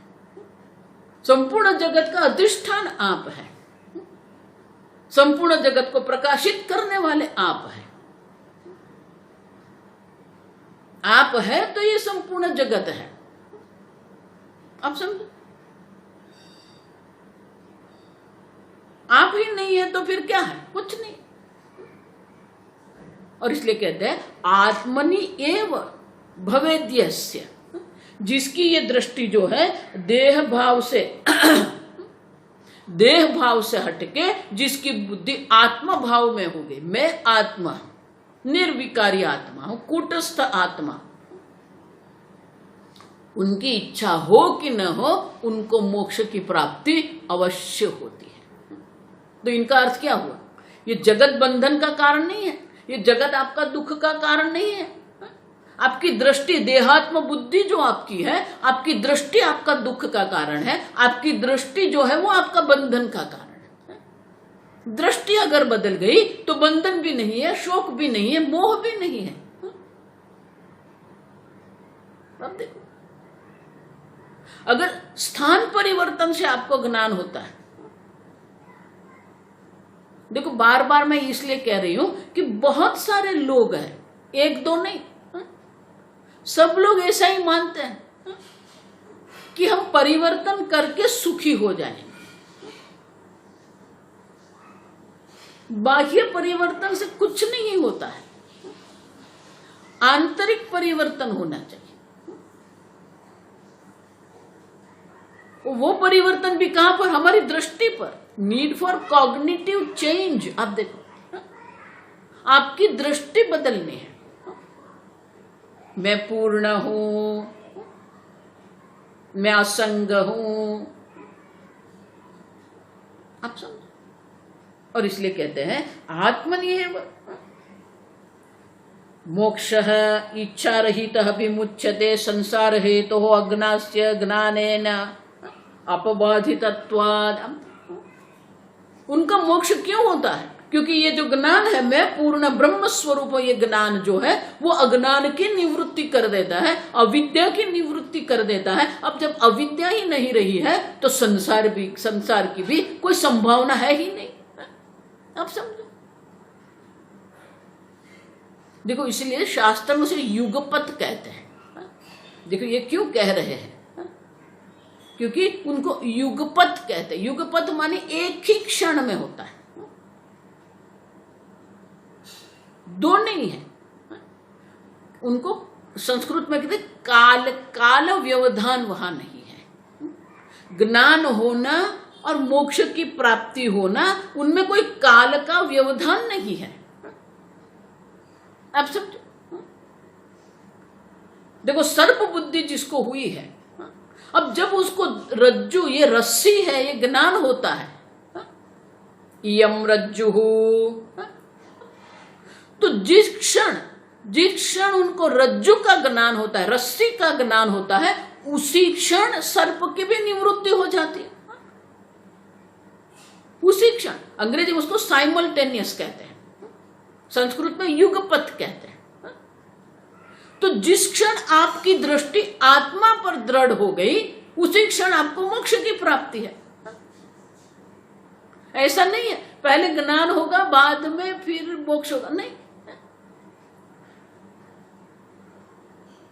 संपूर्ण जगत का अधिष्ठान आप है। संपूर्ण जगत को प्रकाशित करने वाले आप हैं। आप है तो ये संपूर्ण जगत है। आप समझो, आप ही नहीं है तो फिर क्या है? कुछ नहीं। और इसलिए कहते हैं आत्मनि एव भवेद्यस्य, जिसकी ये दृष्टि जो है देह भाव से देह भाव से हटके जिसकी बुद्धि आत्मा भाव में हो गई। मैं आत्मा, निर्विकारी आत्मा हूं, कूटस्थ आत्मा। उनकी इच्छा हो कि न हो, उनको मोक्ष की प्राप्ति अवश्य होती है। तो इनका अर्थ क्या हुआ? ये जगत बंधन का कारण नहीं है, ये जगत आपका दुख का कारण नहीं है। आपकी दृष्टि, देहात्म बुद्धि जो आपकी है, आपकी दृष्टि आपका दुख का कारण है। आपकी दृष्टि जो है वो आपका बंधन का कारण है। दृष्टि अगर बदल गई तो बंधन भी नहीं है, शोक भी नहीं है, मोह भी नहीं है। अब देखो, अगर स्थान परिवर्तन से आपको ज्ञान होता है, देखो बार बार मैं इसलिए कह रही हूं कि बहुत सारे लोग हैं, एक दो नहीं, सब लोग ऐसा ही मानते हैं कि हम परिवर्तन करके सुखी हो जाएंगे। बाह्य परिवर्तन से कुछ नहीं होता है, आंतरिक परिवर्तन होना चाहिए। वो परिवर्तन भी कहां पर? हमारी दृष्टि पर। Need for cognitive change. आप देखो, आपकी दृष्टि बदलनी है। मैं पूर्ण हूं, मैं असंग हूं। आप समझो। और इसलिए कहते हैं आत्मनिएव मोक्षः इच्छा रहितः विमुच्यते संसार हेतोः अज्ञास्य ज्ञानेन अपबाधितत्वात्। उनका मोक्ष क्यों होता है? क्योंकि ये जो ज्ञान है, मैं पूर्ण ब्रह्म स्वरूप, ये ज्ञान जो है वो अज्ञान की निवृत्ति कर देता है, अविद्या की निवृत्ति कर देता है। अब जब अविद्या ही नहीं रही है तो संसार की भी कोई संभावना है ही नहीं। आप समझो। देखो, इसलिए शास्त्र में उसे युगपत कहते हैं। देखो ये क्यों कह रहे हैं? क्योंकि उनको युगपत कहते हैं। युगपत माने एक ही क्षण में होता है, दो नहीं है। उनको संस्कृत में कहते काल व्यवधान वहां नहीं है। ज्ञान होना और मोक्ष की प्राप्ति होना, उनमें कोई काल का व्यवधान नहीं है। आप समझो। देखो, सर्प बुद्धि जिसको हुई है, अब जब उसको रज्जु, ये रस्सी है, ये ज्ञान होता है, इयम रज्जुः। तो जिस क्षण उनको रज्जु का ज्ञान होता है, रस्सी का ज्ञान होता है, उसी क्षण सर्प की भी निवृत्ति हो जाती है। उसी क्षण, अंग्रेजी में उसको साइमल्टेनियस कहते हैं, संस्कृत में युगपत कहते हैं। तो जिस क्षण आपकी दृष्टि आत्मा पर दृढ़ हो गई, उसी क्षण आपको मोक्ष की प्राप्ति है। ऐसा नहीं है पहले ज्ञान होगा बाद में फिर मोक्ष होगा, नहीं,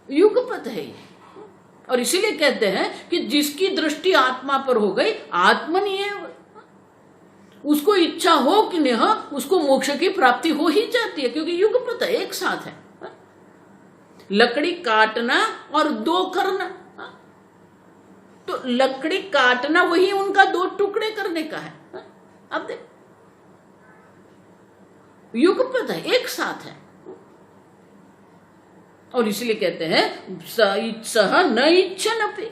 युगपत है ये। और इसीलिए कहते हैं कि जिसकी दृष्टि आत्मा पर हो गई, आत्मनिएव, उसको इच्छा हो कि नहीं हो, उसको मोक्ष की प्राप्ति हो ही जाती है, क्योंकि युगपत है, एक साथ है। लकड़ी काटना और दो करना, तो लकड़ी काटना वही उनका दो टुकड़े करने का है। अब देख, युगपत है, एक साथ है। और इसलिए कहते हैं सह न इच्छन अपि,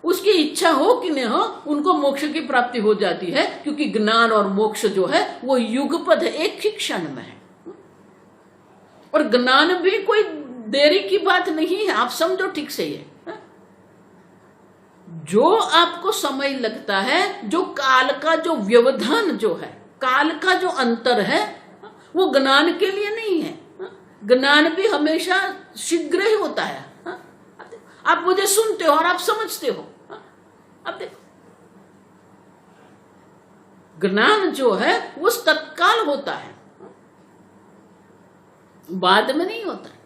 उसकी इच्छा हो कि नहीं हो, उनको मोक्ष की प्राप्ति हो जाती है, क्योंकि ज्ञान और मोक्ष जो है वो युगपत है, एक ही क्षण में है। और ज्ञान भी कोई देरी की बात नहीं है, आप समझो ठीक से ये। जो आपको समय लगता है, जो काल का जो व्यवधान जो है, काल का जो अंतर है, वो ज्ञान के लिए नहीं है। ज्ञान भी हमेशा शीघ्र ही होता है। आप मुझे सुनते हो और आप समझते हो। अब देखो, ज्ञान जो है वो तत्काल होता है, बाद में नहीं होता है।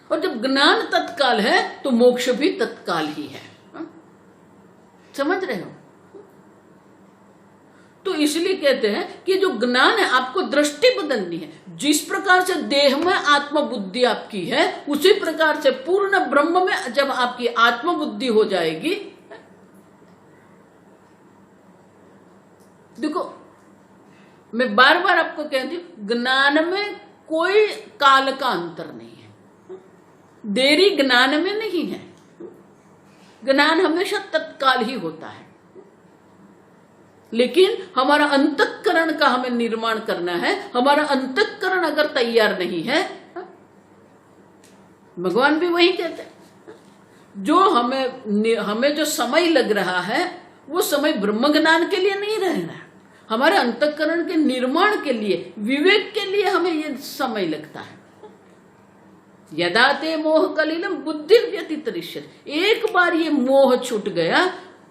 और जब ज्ञान तत्काल है तो मोक्ष भी तत्काल ही है। समझ रहे हो? तो इसलिए कहते हैं कि जो ज्ञान है, आपको दृष्टि बदलनी है। जिस प्रकार से देह में आत्मबुद्धि आपकी है, उसी प्रकार से पूर्ण ब्रह्म में जब आपकी आत्मबुद्धि हो जाएगी। देखो, मैं बार बार आपको कहती हूं, ज्ञान में कोई काल का अंतर नहीं है, देरी ज्ञान में नहीं है। ज्ञान हमेशा तत्काल ही होता है, लेकिन हमारा अंतःकरण का हमें निर्माण करना है। हमारा अंतःकरण अगर तैयार नहीं है, भगवान भी वही कहते हैं, जो हमें जो समय लग रहा है, वो समय ब्रह्म ज्ञान के लिए नहीं रहना है, हमारे अंतःकरण के निर्माण के लिए, विवेक के लिए हमें ये समय लगता है। यदा ते मोह कलिलम बुद्धि व्यतितरिष्यति, एक बार ये मोह छूट गया,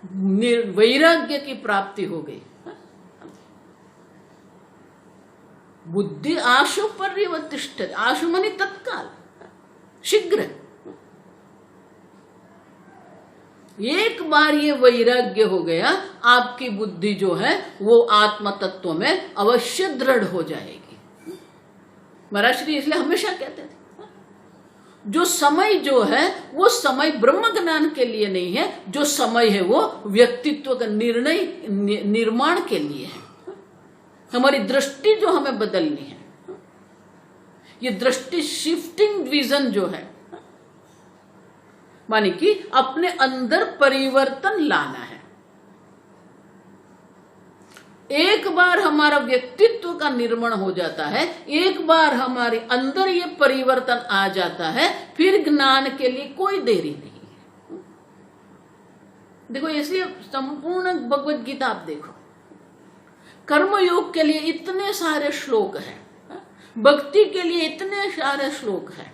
वैराग्य की प्राप्ति हो गई। बुद्धि आशु पर्यवतिष्ठति, आशु माने तत्काल, शीघ्र। एक बार ये वैराग्य हो गया, आपकी बुद्धि जो है वो आत्म तत्व में अवश्य दृढ़ हो जाएगी। महाराज श्री इसलिए हमेशा कहते थे, जो समय जो है वो समय ब्रह्म ज्ञान के लिए नहीं है, जो समय है वो व्यक्तित्व का निर्माण के लिए है। हमारी दृष्टि जो हमें बदलनी है, ये दृष्टि शिफ्टिंग विजन जो है, माने कि अपने अंदर परिवर्तन लाना है। एक बार हमारा व्यक्तित्व का निर्माण हो जाता है, एक बार हमारे अंदर ये परिवर्तन आ जाता है, फिर ज्ञान के लिए कोई देरी नहीं है। देखो, इसलिए संपूर्ण भगवत गीता आप देखो, कर्मयोग के लिए इतने सारे श्लोक हैं, भक्ति के लिए इतने सारे श्लोक हैं,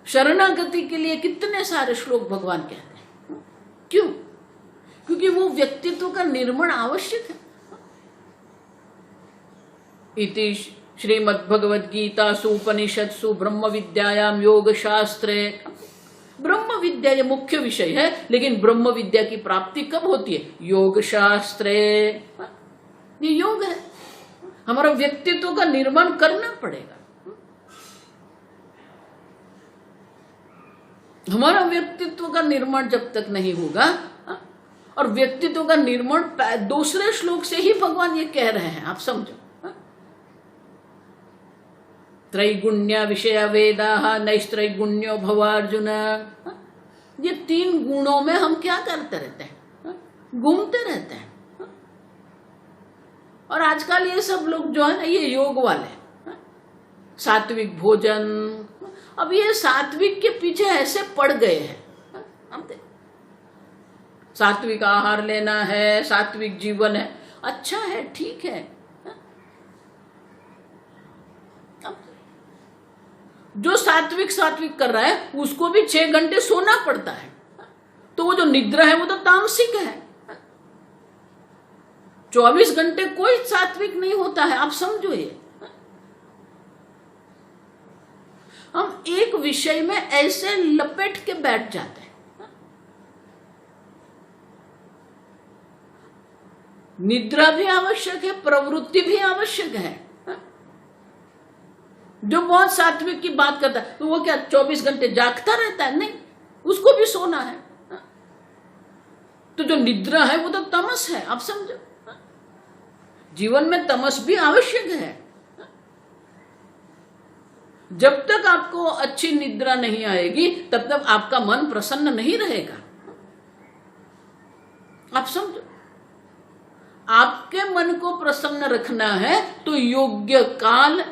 शरणागति के लिए कितने सारे श्लोक भगवान कहते हैं। क्यों? क्योंकि वो व्यक्तित्व का निर्माण आवश्यक है। इति श्रीमद्भगवद्गीतासु उपनिषत्सु ब्रह्म विद्यायाम योग शास्त्रे, ब्रह्म विद्या ये मुख्य विषय है, लेकिन ब्रह्म विद्या की प्राप्ति कब होती है? योग शास्त्रे। ये योग है, हमारा व्यक्तित्व का निर्माण करना पड़ेगा। हमारा व्यक्तित्व का निर्माण जब तक नहीं होगा, और व्यक्तित्व का निर्माण दूसरे श्लोक से ही भगवान ये कह रहे हैं, आप समझो। त्रैगुण्य विषय वेदा नैस्त्रैगुण्यो भवार्जुन, ये तीन गुणों में हम क्या करते रहते हैं? घूमते रहते हैं। और आजकल ये सब लोग जो है ना, ये योग वाले, सात्विक भोजन, अब ये सात्विक के पीछे ऐसे पड़ गए हैं। हम सात्विक आहार लेना है, सात्विक जीवन है, अच्छा है, ठीक है। जो सात्विक सात्विक कर रहा है उसको भी 6 घंटे सोना पड़ता है, तो वो जो निद्रा है वो तो तामसिक है। 24 घंटे कोई सात्विक नहीं होता है, आप समझो। ये हम एक विषय में ऐसे लपेट के बैठ जाते हैं। निद्रा भी आवश्यक है, प्रवृत्ति भी आवश्यक है। जो बहुत सात्विक की बात करता है तो वो क्या 24 घंटे जागता रहता है? नहीं, उसको भी सोना है। तो जो निद्रा है वो तो तमस है, आप समझो। जीवन में तमस भी आवश्यक है। जब तक आपको अच्छी निद्रा नहीं आएगी तब तक आपका मन प्रसन्न नहीं रहेगा, आप समझो। आपके मन को प्रसन्न रखना है तो योग्य काल,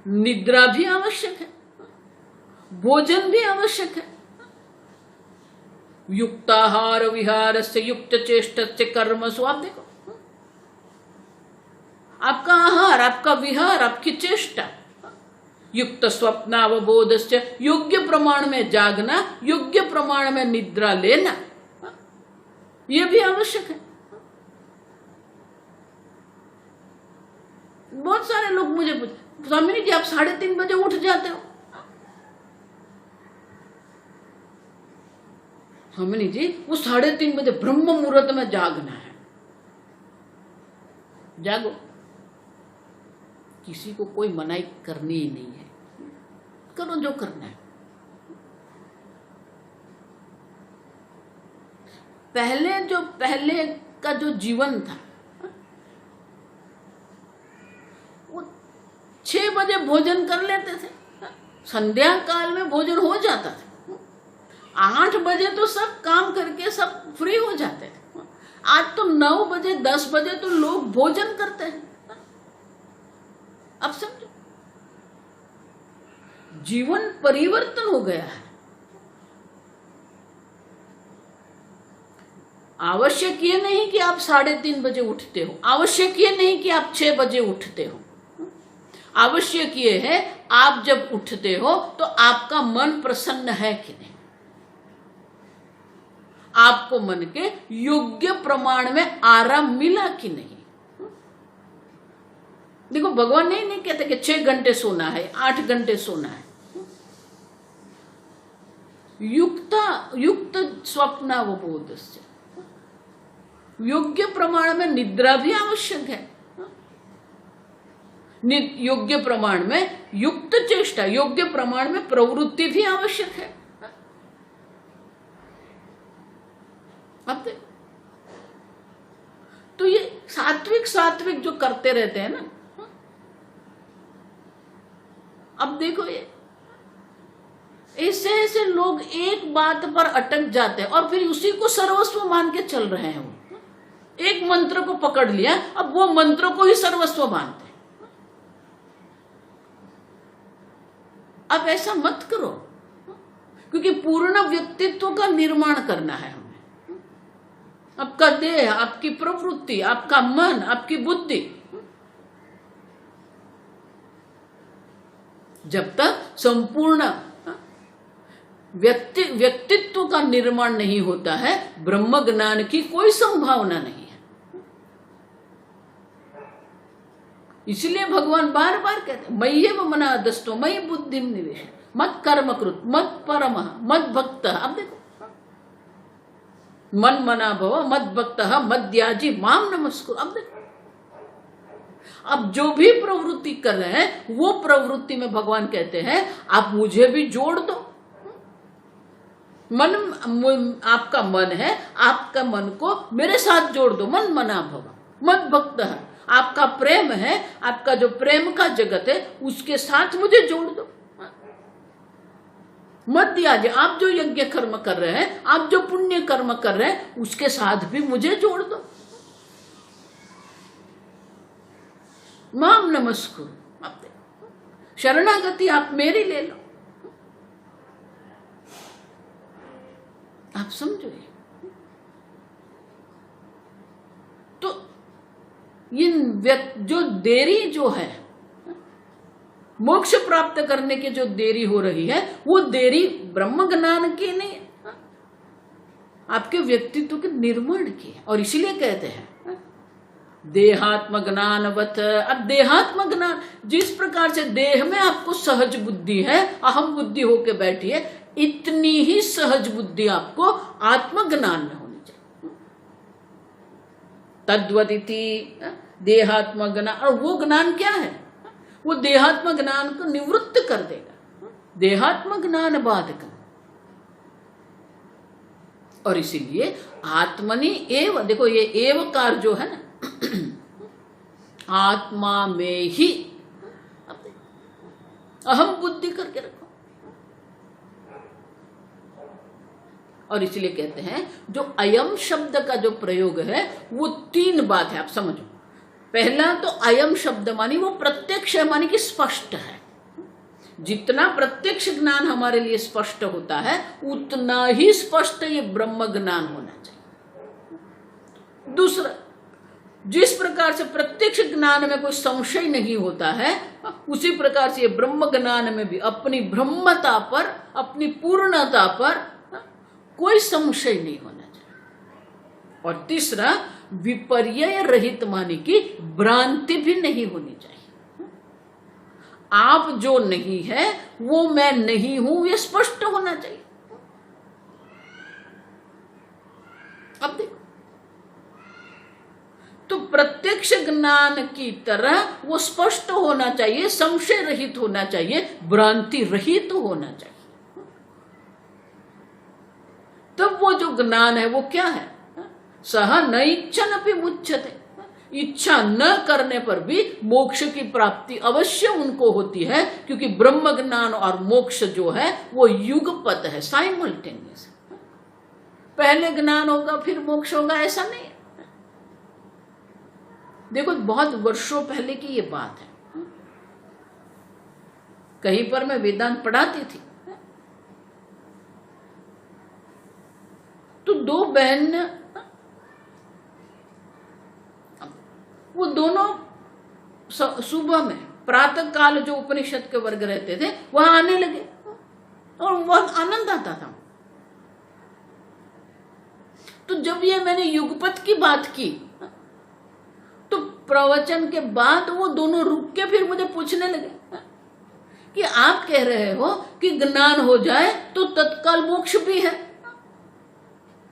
निद्रा भी आवश्यक है, भोजन भी आवश्यक है। युक्ताहार विहार से युक्त चेष्ट से कर्मसु, आप देखो, आपका आहार, आपका विहार, आपकी चेष्टा, युक्त स्वप्नावबोध से, योग्य प्रमाण में जागना, योग्य प्रमाण में निद्रा लेना, यह भी आवश्यक है। बहुत सारे लोग मुझे पूछते, स्वामी जी आप 3:30 बजे उठ जाते हो। स्वामी जी वो 3:30 बजे ब्रह्म मुहूर्त में जागना है। जागो, किसी को कोई मनाही करनी ही नहीं है, करो जो करना है। पहले का जो जीवन था, वो 6 बजे भोजन कर लेते थे, संध्या काल में भोजन हो जाता था। 8 बजे तो सब काम करके सब फ्री हो जाते थे। आज तो 9 बजे 10 बजे तो लोग भोजन करते हैं। अब समझो, जीवन परिवर्तन हो गया है। आवश्यक ये नहीं कि आप 3:30 बजे उठते हो, आवश्यक ये नहीं कि आप 6 बजे उठते हो। आवश्यक ये है आप जब उठते हो तो आपका मन प्रसन्न है कि नहीं, आपको मन के योग्य प्रमाण में आराम मिला कि नहीं। देखो, भगवान नहीं कहते कि 6 घंटे सोना है, 8 घंटे सोना है। युक्त स्वप्नावबोध से, योग्य प्रमाण में निद्रा भी आवश्यक है, योग्य प्रमाण में युक्त चेष्टा, योग्य प्रमाण में प्रवृत्ति भी आवश्यक है। अब तो ये सात्विक जो करते रहते हैं ना, अब देखो, ये ऐसे लोग एक बात पर अटक जाते हैं और फिर उसी को सर्वस्व मान के चल रहे हैं। वो एक मंत्र को पकड़ लिया, अब वो मंत्र को ही सर्वस्व मानते हैं। अब ऐसा मत करो, क्योंकि पूर्ण व्यक्तित्व का निर्माण करना है हमें। आपका देह, आपकी प्रवृत्ति, आपका मन, आपकी बुद्धि, जब तक संपूर्ण व्यक्तित्व का निर्माण नहीं होता है, ब्रह्म ज्ञान की कोई संभावना नहीं है। इसलिए भगवान बार बार कहते, मय्येव मना दस्तो मयि बुद्धिम निवेश, मत कर्म कृत, मत परमः, मत भक्त। अब देखो, मन मना भव, मत भक्त, मद्याजी माम नमस्कुर। अब देखो, अब जो भी प्रवृत्ति कर रहे हैं वो प्रवृत्ति में भगवान कहते हैं आप मुझे भी जोड़ दो। आपका मन है, आपका मन को मेरे साथ जोड़ दो। मन मना भव, मत भक्त है, आपका प्रेम है, आपका जो प्रेम का जगत है उसके साथ मुझे जोड़ दो। मत याज, आप जो यज्ञ कर्म कर रहे हैं, आप जो पुण्य कर्म कर रहे हैं उसके साथ भी मुझे जोड़ दो। माम नमस्कुरु, आप देखो, शरणागति आप मेरी ले लो। आप समझो ये। तो जो देरी जो है मोक्ष प्राप्त करने की, जो देरी हो रही है, वो देरी ब्रह्म ज्ञान की नहीं है, आपके व्यक्तित्व के निर्माण की है। और इसीलिए कहते हैं देहात्म ज्ञानवत। अब देहात्म ज्ञान, जिस प्रकार से देह में आपको सहज बुद्धि है, अहम बुद्धि होके बैठी है, इतनी ही सहज बुद्धि आपको आत्मज्ञान में होनी चाहिए। तद्वदिति देहात्म ज्ञान। और वो ज्ञान क्या है? वो देहात्म ज्ञान को निवृत्त कर देगा, देहात्म ज्ञान बाधक। और इसीलिए आत्मनि एव, देखो ये एवकार जो है ना, आत्मा में ही अहम बुद्धि करके रखो। और इसलिए कहते हैं जो अयम शब्द का जो प्रयोग है वो 3 बात है, आप समझो। पहला तो अयम शब्द मानी वो प्रत्यक्ष है, मानी कि स्पष्ट है। जितना प्रत्यक्ष ज्ञान हमारे लिए स्पष्ट होता है उतना ही स्पष्ट ये ब्रह्म ज्ञान होना चाहिए। दूसरा, जिस प्रकार से प्रत्यक्ष ज्ञान में कोई संशय नहीं होता है, उसी प्रकार से ये ब्रह्म ज्ञान में भी अपनी ब्रह्मता पर, अपनी पूर्णता पर कोई संशय नहीं होना चाहिए। और तीसरा, विपर्यय रहित माने कि भ्रांति भी नहीं होनी चाहिए। आप जो नहीं है वो मैं नहीं हूं, ये स्पष्ट होना चाहिए। अब देखो, तो प्रत्यक्ष ज्ञान की तरह वो स्पष्ट होना चाहिए, संशय रहित होना चाहिए, भ्रांति रहित होना चाहिए। तब वो जो ज्ञान है वो क्या है? सह नैच्छन अपि मुच्यते। इच्छा न करने पर भी मोक्ष की प्राप्ति अवश्य उनको होती है, क्योंकि ब्रह्म ज्ञान और मोक्ष जो है वो युगपत है, साइमल्टेनियस। पहले ज्ञान होगा फिर मोक्ष होगा, ऐसा नहीं है। देखो, बहुत वर्षों पहले की ये बात है। कहीं पर मैं वेदांत पढ़ाती थी, तो 2 बहन, वो दोनों सुबह में प्रातः काल जो उपनिषद के वर्ग रहते थे वहां आने लगे और बहुत आनंद आता था। तो जब ये मैंने युगपत की बात की तो प्रवचन के बाद वो दोनों रुक के फिर मुझे पूछने लगे कि आप कह रहे हो कि ज्ञान हो जाए तो तत्काल मोक्ष भी है।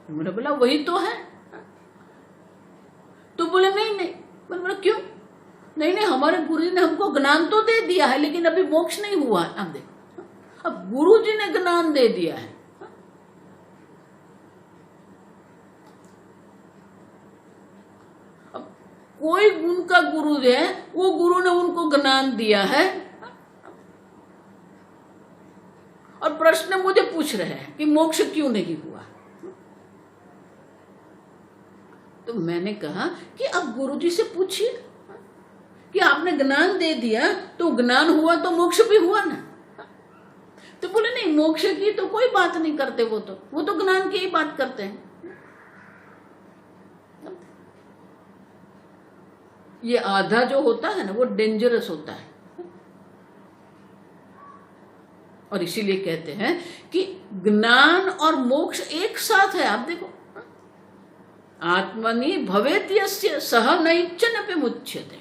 मैंने बोला वही तो है। तो बोले नहीं नहीं। मैंने बोला क्यों? नहीं नहीं, हमारे गुरु ने हमको ज्ञान तो दे दिया है लेकिन अभी मोक्ष नहीं हुआ है। अब देखो, अब गुरु जी ने ज्ञान दे दिया है, अब कोई उनका गुरु है, वो गुरु ने उनको ज्ञान दिया है और प्रश्न मुझे पूछ रहे हैं कि मोक्ष क्यों नहीं हुआ। तो मैंने कहा कि अब गुरुजी से पूछिए कि आपने ज्ञान दे दिया तो ज्ञान हुआ तो मोक्ष भी हुआ ना। तो बोले नहीं, मोक्ष की तो कोई बात नहीं करते, वो तो ज्ञान की ही बात करते हैं। ये आधा जो होता है ना वो डेंजरस होता है। और इसीलिए कहते हैं कि ज्ञान और मोक्ष एक साथ है। आप देखो, आत्मनि भवेत् यस्य सह नैच्छन अपि मुच्यते।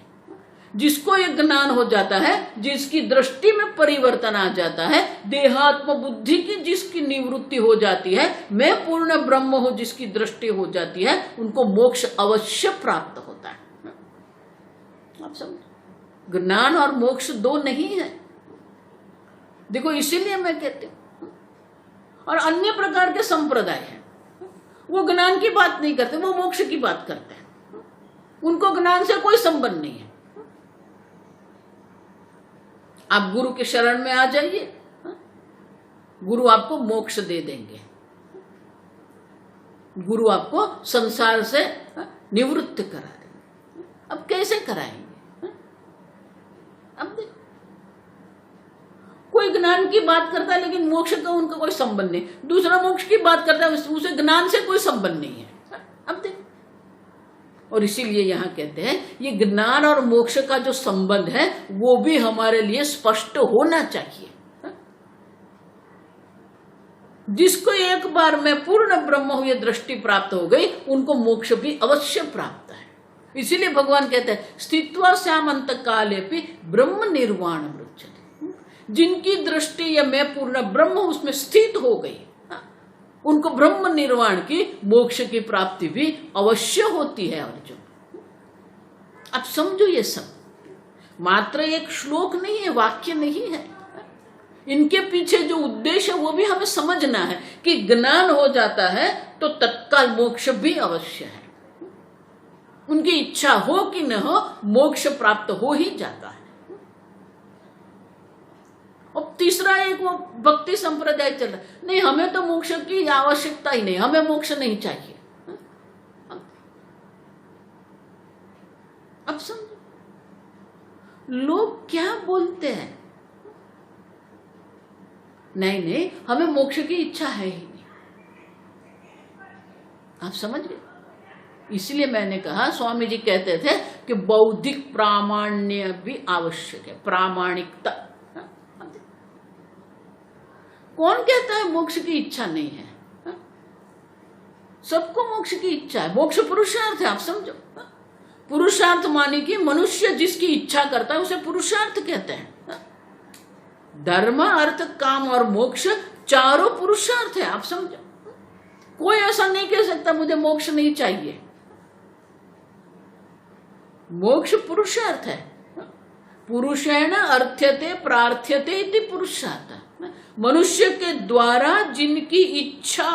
जिसको ये ज्ञान हो जाता है, जिसकी दृष्टि में परिवर्तन आ जाता है, देहात्म बुद्धि की जिसकी निवृत्ति हो जाती है, मैं पूर्ण ब्रह्म हूं जिसकी दृष्टि हो जाती है, उनको मोक्ष अवश्य प्राप्त होता है। आप समझ, ज्ञान और मोक्ष 2 नहीं है। देखो, इसीलिए मैं कहती हूं, और अन्य प्रकार के संप्रदाय हैं, वो ज्ञान की बात नहीं करते, वो मोक्ष की बात करते हैं। उनको ज्ञान से कोई संबंध नहीं है। आप गुरु के शरण में आ जाइए, गुरु आपको मोक्ष दे देंगे, गुरु आपको संसार से निवृत्त करा देंगे। अब कैसे कराएंगे? अब देखो, कोई ज्ञान की बात करता है लेकिन मोक्ष का उनका कोई संबंध नहीं, दूसरा मोक्ष की बात करता है उसे ज्ञान से कोई संबंध नहीं है। अब देखो, और इसीलिए यहां कहते हैं ये ज्ञान और मोक्ष का जो संबंध है वो भी हमारे लिए स्पष्ट होना चाहिए। जिसको एक बार में पूर्ण ब्रह्म हुए दृष्टि प्राप्त हो गई उनको मोक्ष भी अवश्य प्राप्त है। इसीलिए भगवान कहते हैं स्थित्वा श्याम अंत काले भी ब्रह्म निर्वाण मृच्छति। जिनकी दृष्टि या मैं पूर्ण ब्रह्म उसमें स्थित हो गई उनको ब्रह्म निर्वाण की मोक्ष की प्राप्ति भी अवश्य होती है। अर्जुन, अब समझो ये सब मात्र एक श्लोक नहीं है, वाक्य नहीं है, इनके पीछे जो उद्देश्य है वो भी हमें समझना है कि ज्ञान हो जाता है तो तत्काल मोक्ष भी अवश्य है। उनकी इच्छा हो कि न हो मोक्ष प्राप्त हो ही जाता है। और तीसरा एक वो भक्ति संप्रदाय चल रहा है, नहीं हमें तो मोक्ष की आवश्यकता ही नहीं, हमें मोक्ष नहीं चाहिए। अब समझो लोग क्या बोलते हैं, नहीं नहीं हमें मोक्ष की इच्छा है ही नहीं। आप समझ गए? इसलिए मैंने कहा स्वामी जी कहते थे कि बौद्धिक प्रामाण्य भी आवश्यक है, प्रामाणिकता। कौन कहता है मोक्ष की इच्छा नहीं है? सबको मोक्ष की इच्छा है। मोक्ष पुरुषार्थ है, आप समझो। पुरुषार्थ माने कि मनुष्य जिसकी इच्छा करता है उसे पुरुषार्थ कहते हैं। धर्म अर्थ काम और मोक्ष चारों पुरुषार्थ है, आप समझो। कोई ऐसा नहीं कह सकता मुझे मोक्ष नहीं चाहिए। मोक्ष पुरुषार्थ है। पुरुषेण अर्थ्यते प्रार्थ्यते इति पुरुषार्थ। मनुष्य के द्वारा जिनकी इच्छा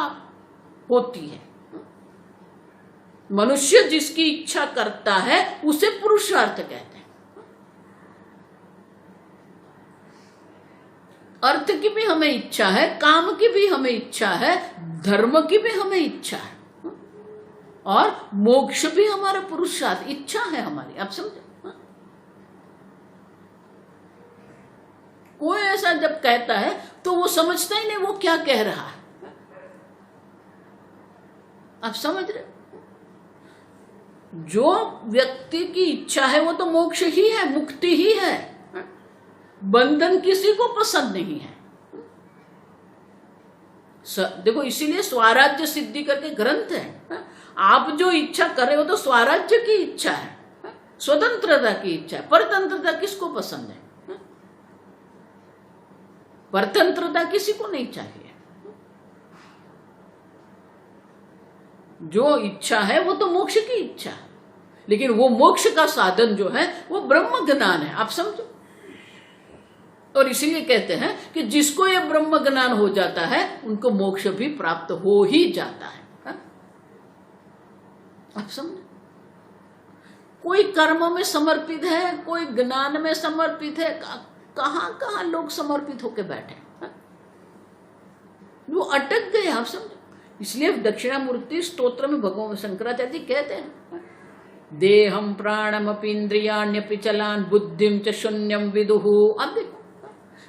होती है, मनुष्य जिसकी इच्छा करता है उसे पुरुषार्थ कहते हैं। अर्थ की भी हमें इच्छा है, काम की भी हमें इच्छा है, धर्म की भी हमें इच्छा है, और मोक्ष भी हमारा पुरुषार्थ इच्छा है हमारी। आप समझो। कोई ऐसा जब कहता है तो वो समझता ही नहीं वो क्या कह रहा है। आप समझ रहे? जो व्यक्ति की इच्छा है वो तो मोक्ष ही है, मुक्ति ही है। बंधन किसी को पसंद नहीं है। देखो इसीलिए स्वराज्य सिद्धि करके ग्रंथ है। आप जो इच्छा कर रहे हो तो स्वराज्य की इच्छा है, स्वतंत्रता की इच्छा है। परतंत्रता किसको पसंद है? परतंत्रता किसी को नहीं चाहिए। जो इच्छा है वो तो मोक्ष की इच्छा है, लेकिन वो मोक्ष का साधन जो है वो ब्रह्म ज्ञान है। आप समझो। और इसीलिए कहते हैं कि जिसको ये ब्रह्म ज्ञान हो जाता है उनको मोक्ष भी प्राप्त हो ही जाता है। आप समझो। कोई कर्म में समर्पित है, कोई ज्ञान में समर्पित है, कहां कहां लोग समर्पित होकर बैठे, वो अटक गए। आप समझो। इसलिए दक्षिणामूर्ति स्तोत्र में भगवान शंकराचार्य जी कहते हैं देहम प्राणमपि इंद्रियाण्यपि चलान बुद्धिम च शून्यम विदुहु। अब देखो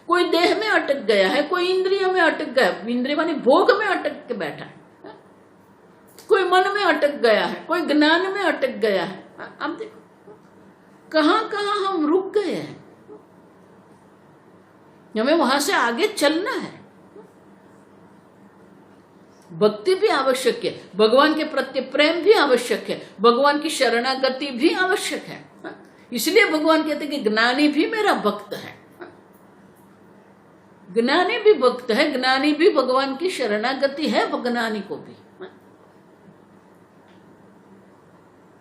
कोई देह में अटक गया है, कोई इंद्रिय में अटक गया, इंद्रिय मानी भोग में अटक के बैठा है, कोई मन में अटक गया है, कोई ज्ञान में अटक गया है। अब देखो कहां कहां हम रुक गए हैं। हमें वहां से आगे चलना है। भक्ति भी आवश्यक है, भगवान के प्रति प्रेम भी आवश्यक है, भगवान की शरणागति भी आवश्यक है। इसलिए भगवान कहते हैं कि ज्ञानी भी मेरा भक्त है। ज्ञानी भी भक्त है, ज्ञानी भी भगवान की शरणागति है ज्ञानी को भी,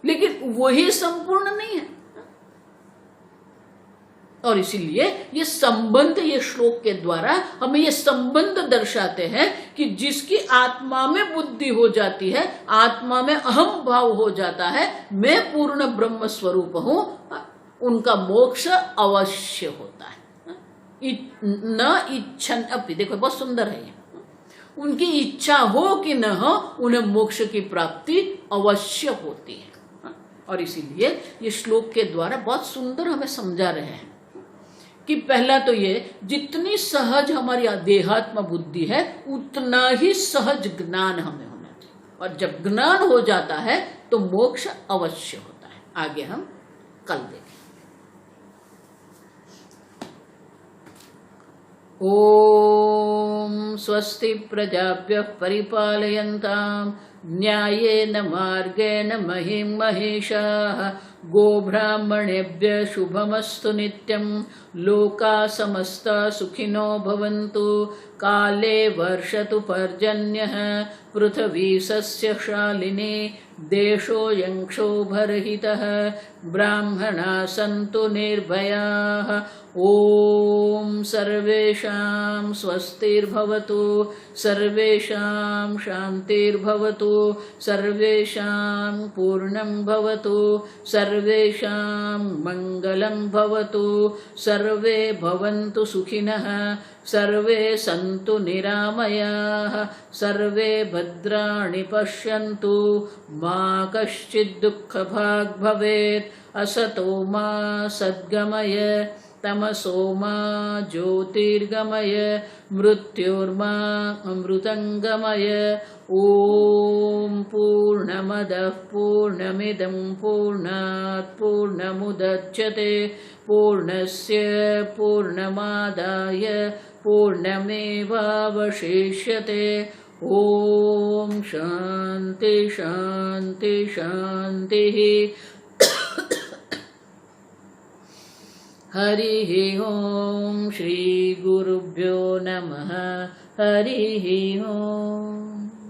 लेकिन वही संपूर्ण नहीं है। और इसीलिए ये संबंध, ये श्लोक के द्वारा हमें ये संबंध दर्शाते हैं कि जिसकी आत्मा में बुद्धि हो जाती है, आत्मा में अहम भाव हो जाता है, मैं पूर्ण ब्रह्म स्वरूप हूं, उनका मोक्ष अवश्य होता है। न इच्छन अपि, देखो बहुत सुंदर है ये, उनकी इच्छा हो कि न हो उन्हें मोक्ष की प्राप्ति अवश्य होती है। और इसीलिए ये श्लोक के द्वारा बहुत सुंदर हमें समझा रहे हैं कि पहला तो ये, जितनी सहज हमारी देहात्म बुद्धि है उतना ही सहज ज्ञान हमें होना चाहिए, और जब ज्ञान हो जाता है तो मोक्ष अवश्य होता है। आगे हम कल देखें। ओम स्वस्ति प्रजाभ्यः परिपालयन्ताम् न्यायेन मार्गेण महीं महिषाः गोब्राह्मणेभ्यः शुभमस्तु नित्यं लोकाः समस्ताः सुखिनो भवन्तु काले वर्षतु पर्जन्यः पृथिवी सस्यशालिनी देशोऽयं क्षोभरहितः ब्राह्मणाः सन्तु निर्भयाः ॐ सर्वेषां स्वस्तिर्भवतु सर्वेषां शान्तिर्भवतु सर्वेषां पूर्णं भवतु सर्वेषां मङ्गलं भवतु सर्वे भवन्तु सुखिनः सर्वे सन्तु निरामयाः सर्वे भद्राणि पश्यन्तु मा कश्चित् दुःखभाग् भवेत् असतो मा सद्गमय तमसो मा ज्योतिर्गमय मृत्योर्मा अमृतङ्गमय ॐ पूर्णमदः पूर्णमिदं पूर्णात् पूर्णमुदच्यते पूर्णस्य पूर्णमादाय पूर्णमेवावशिष्यते ॐ शान्ति शान्ति शान्तिः। हरिः ॐ श्री गुरुभ्यो नमः। हरिः ॐ।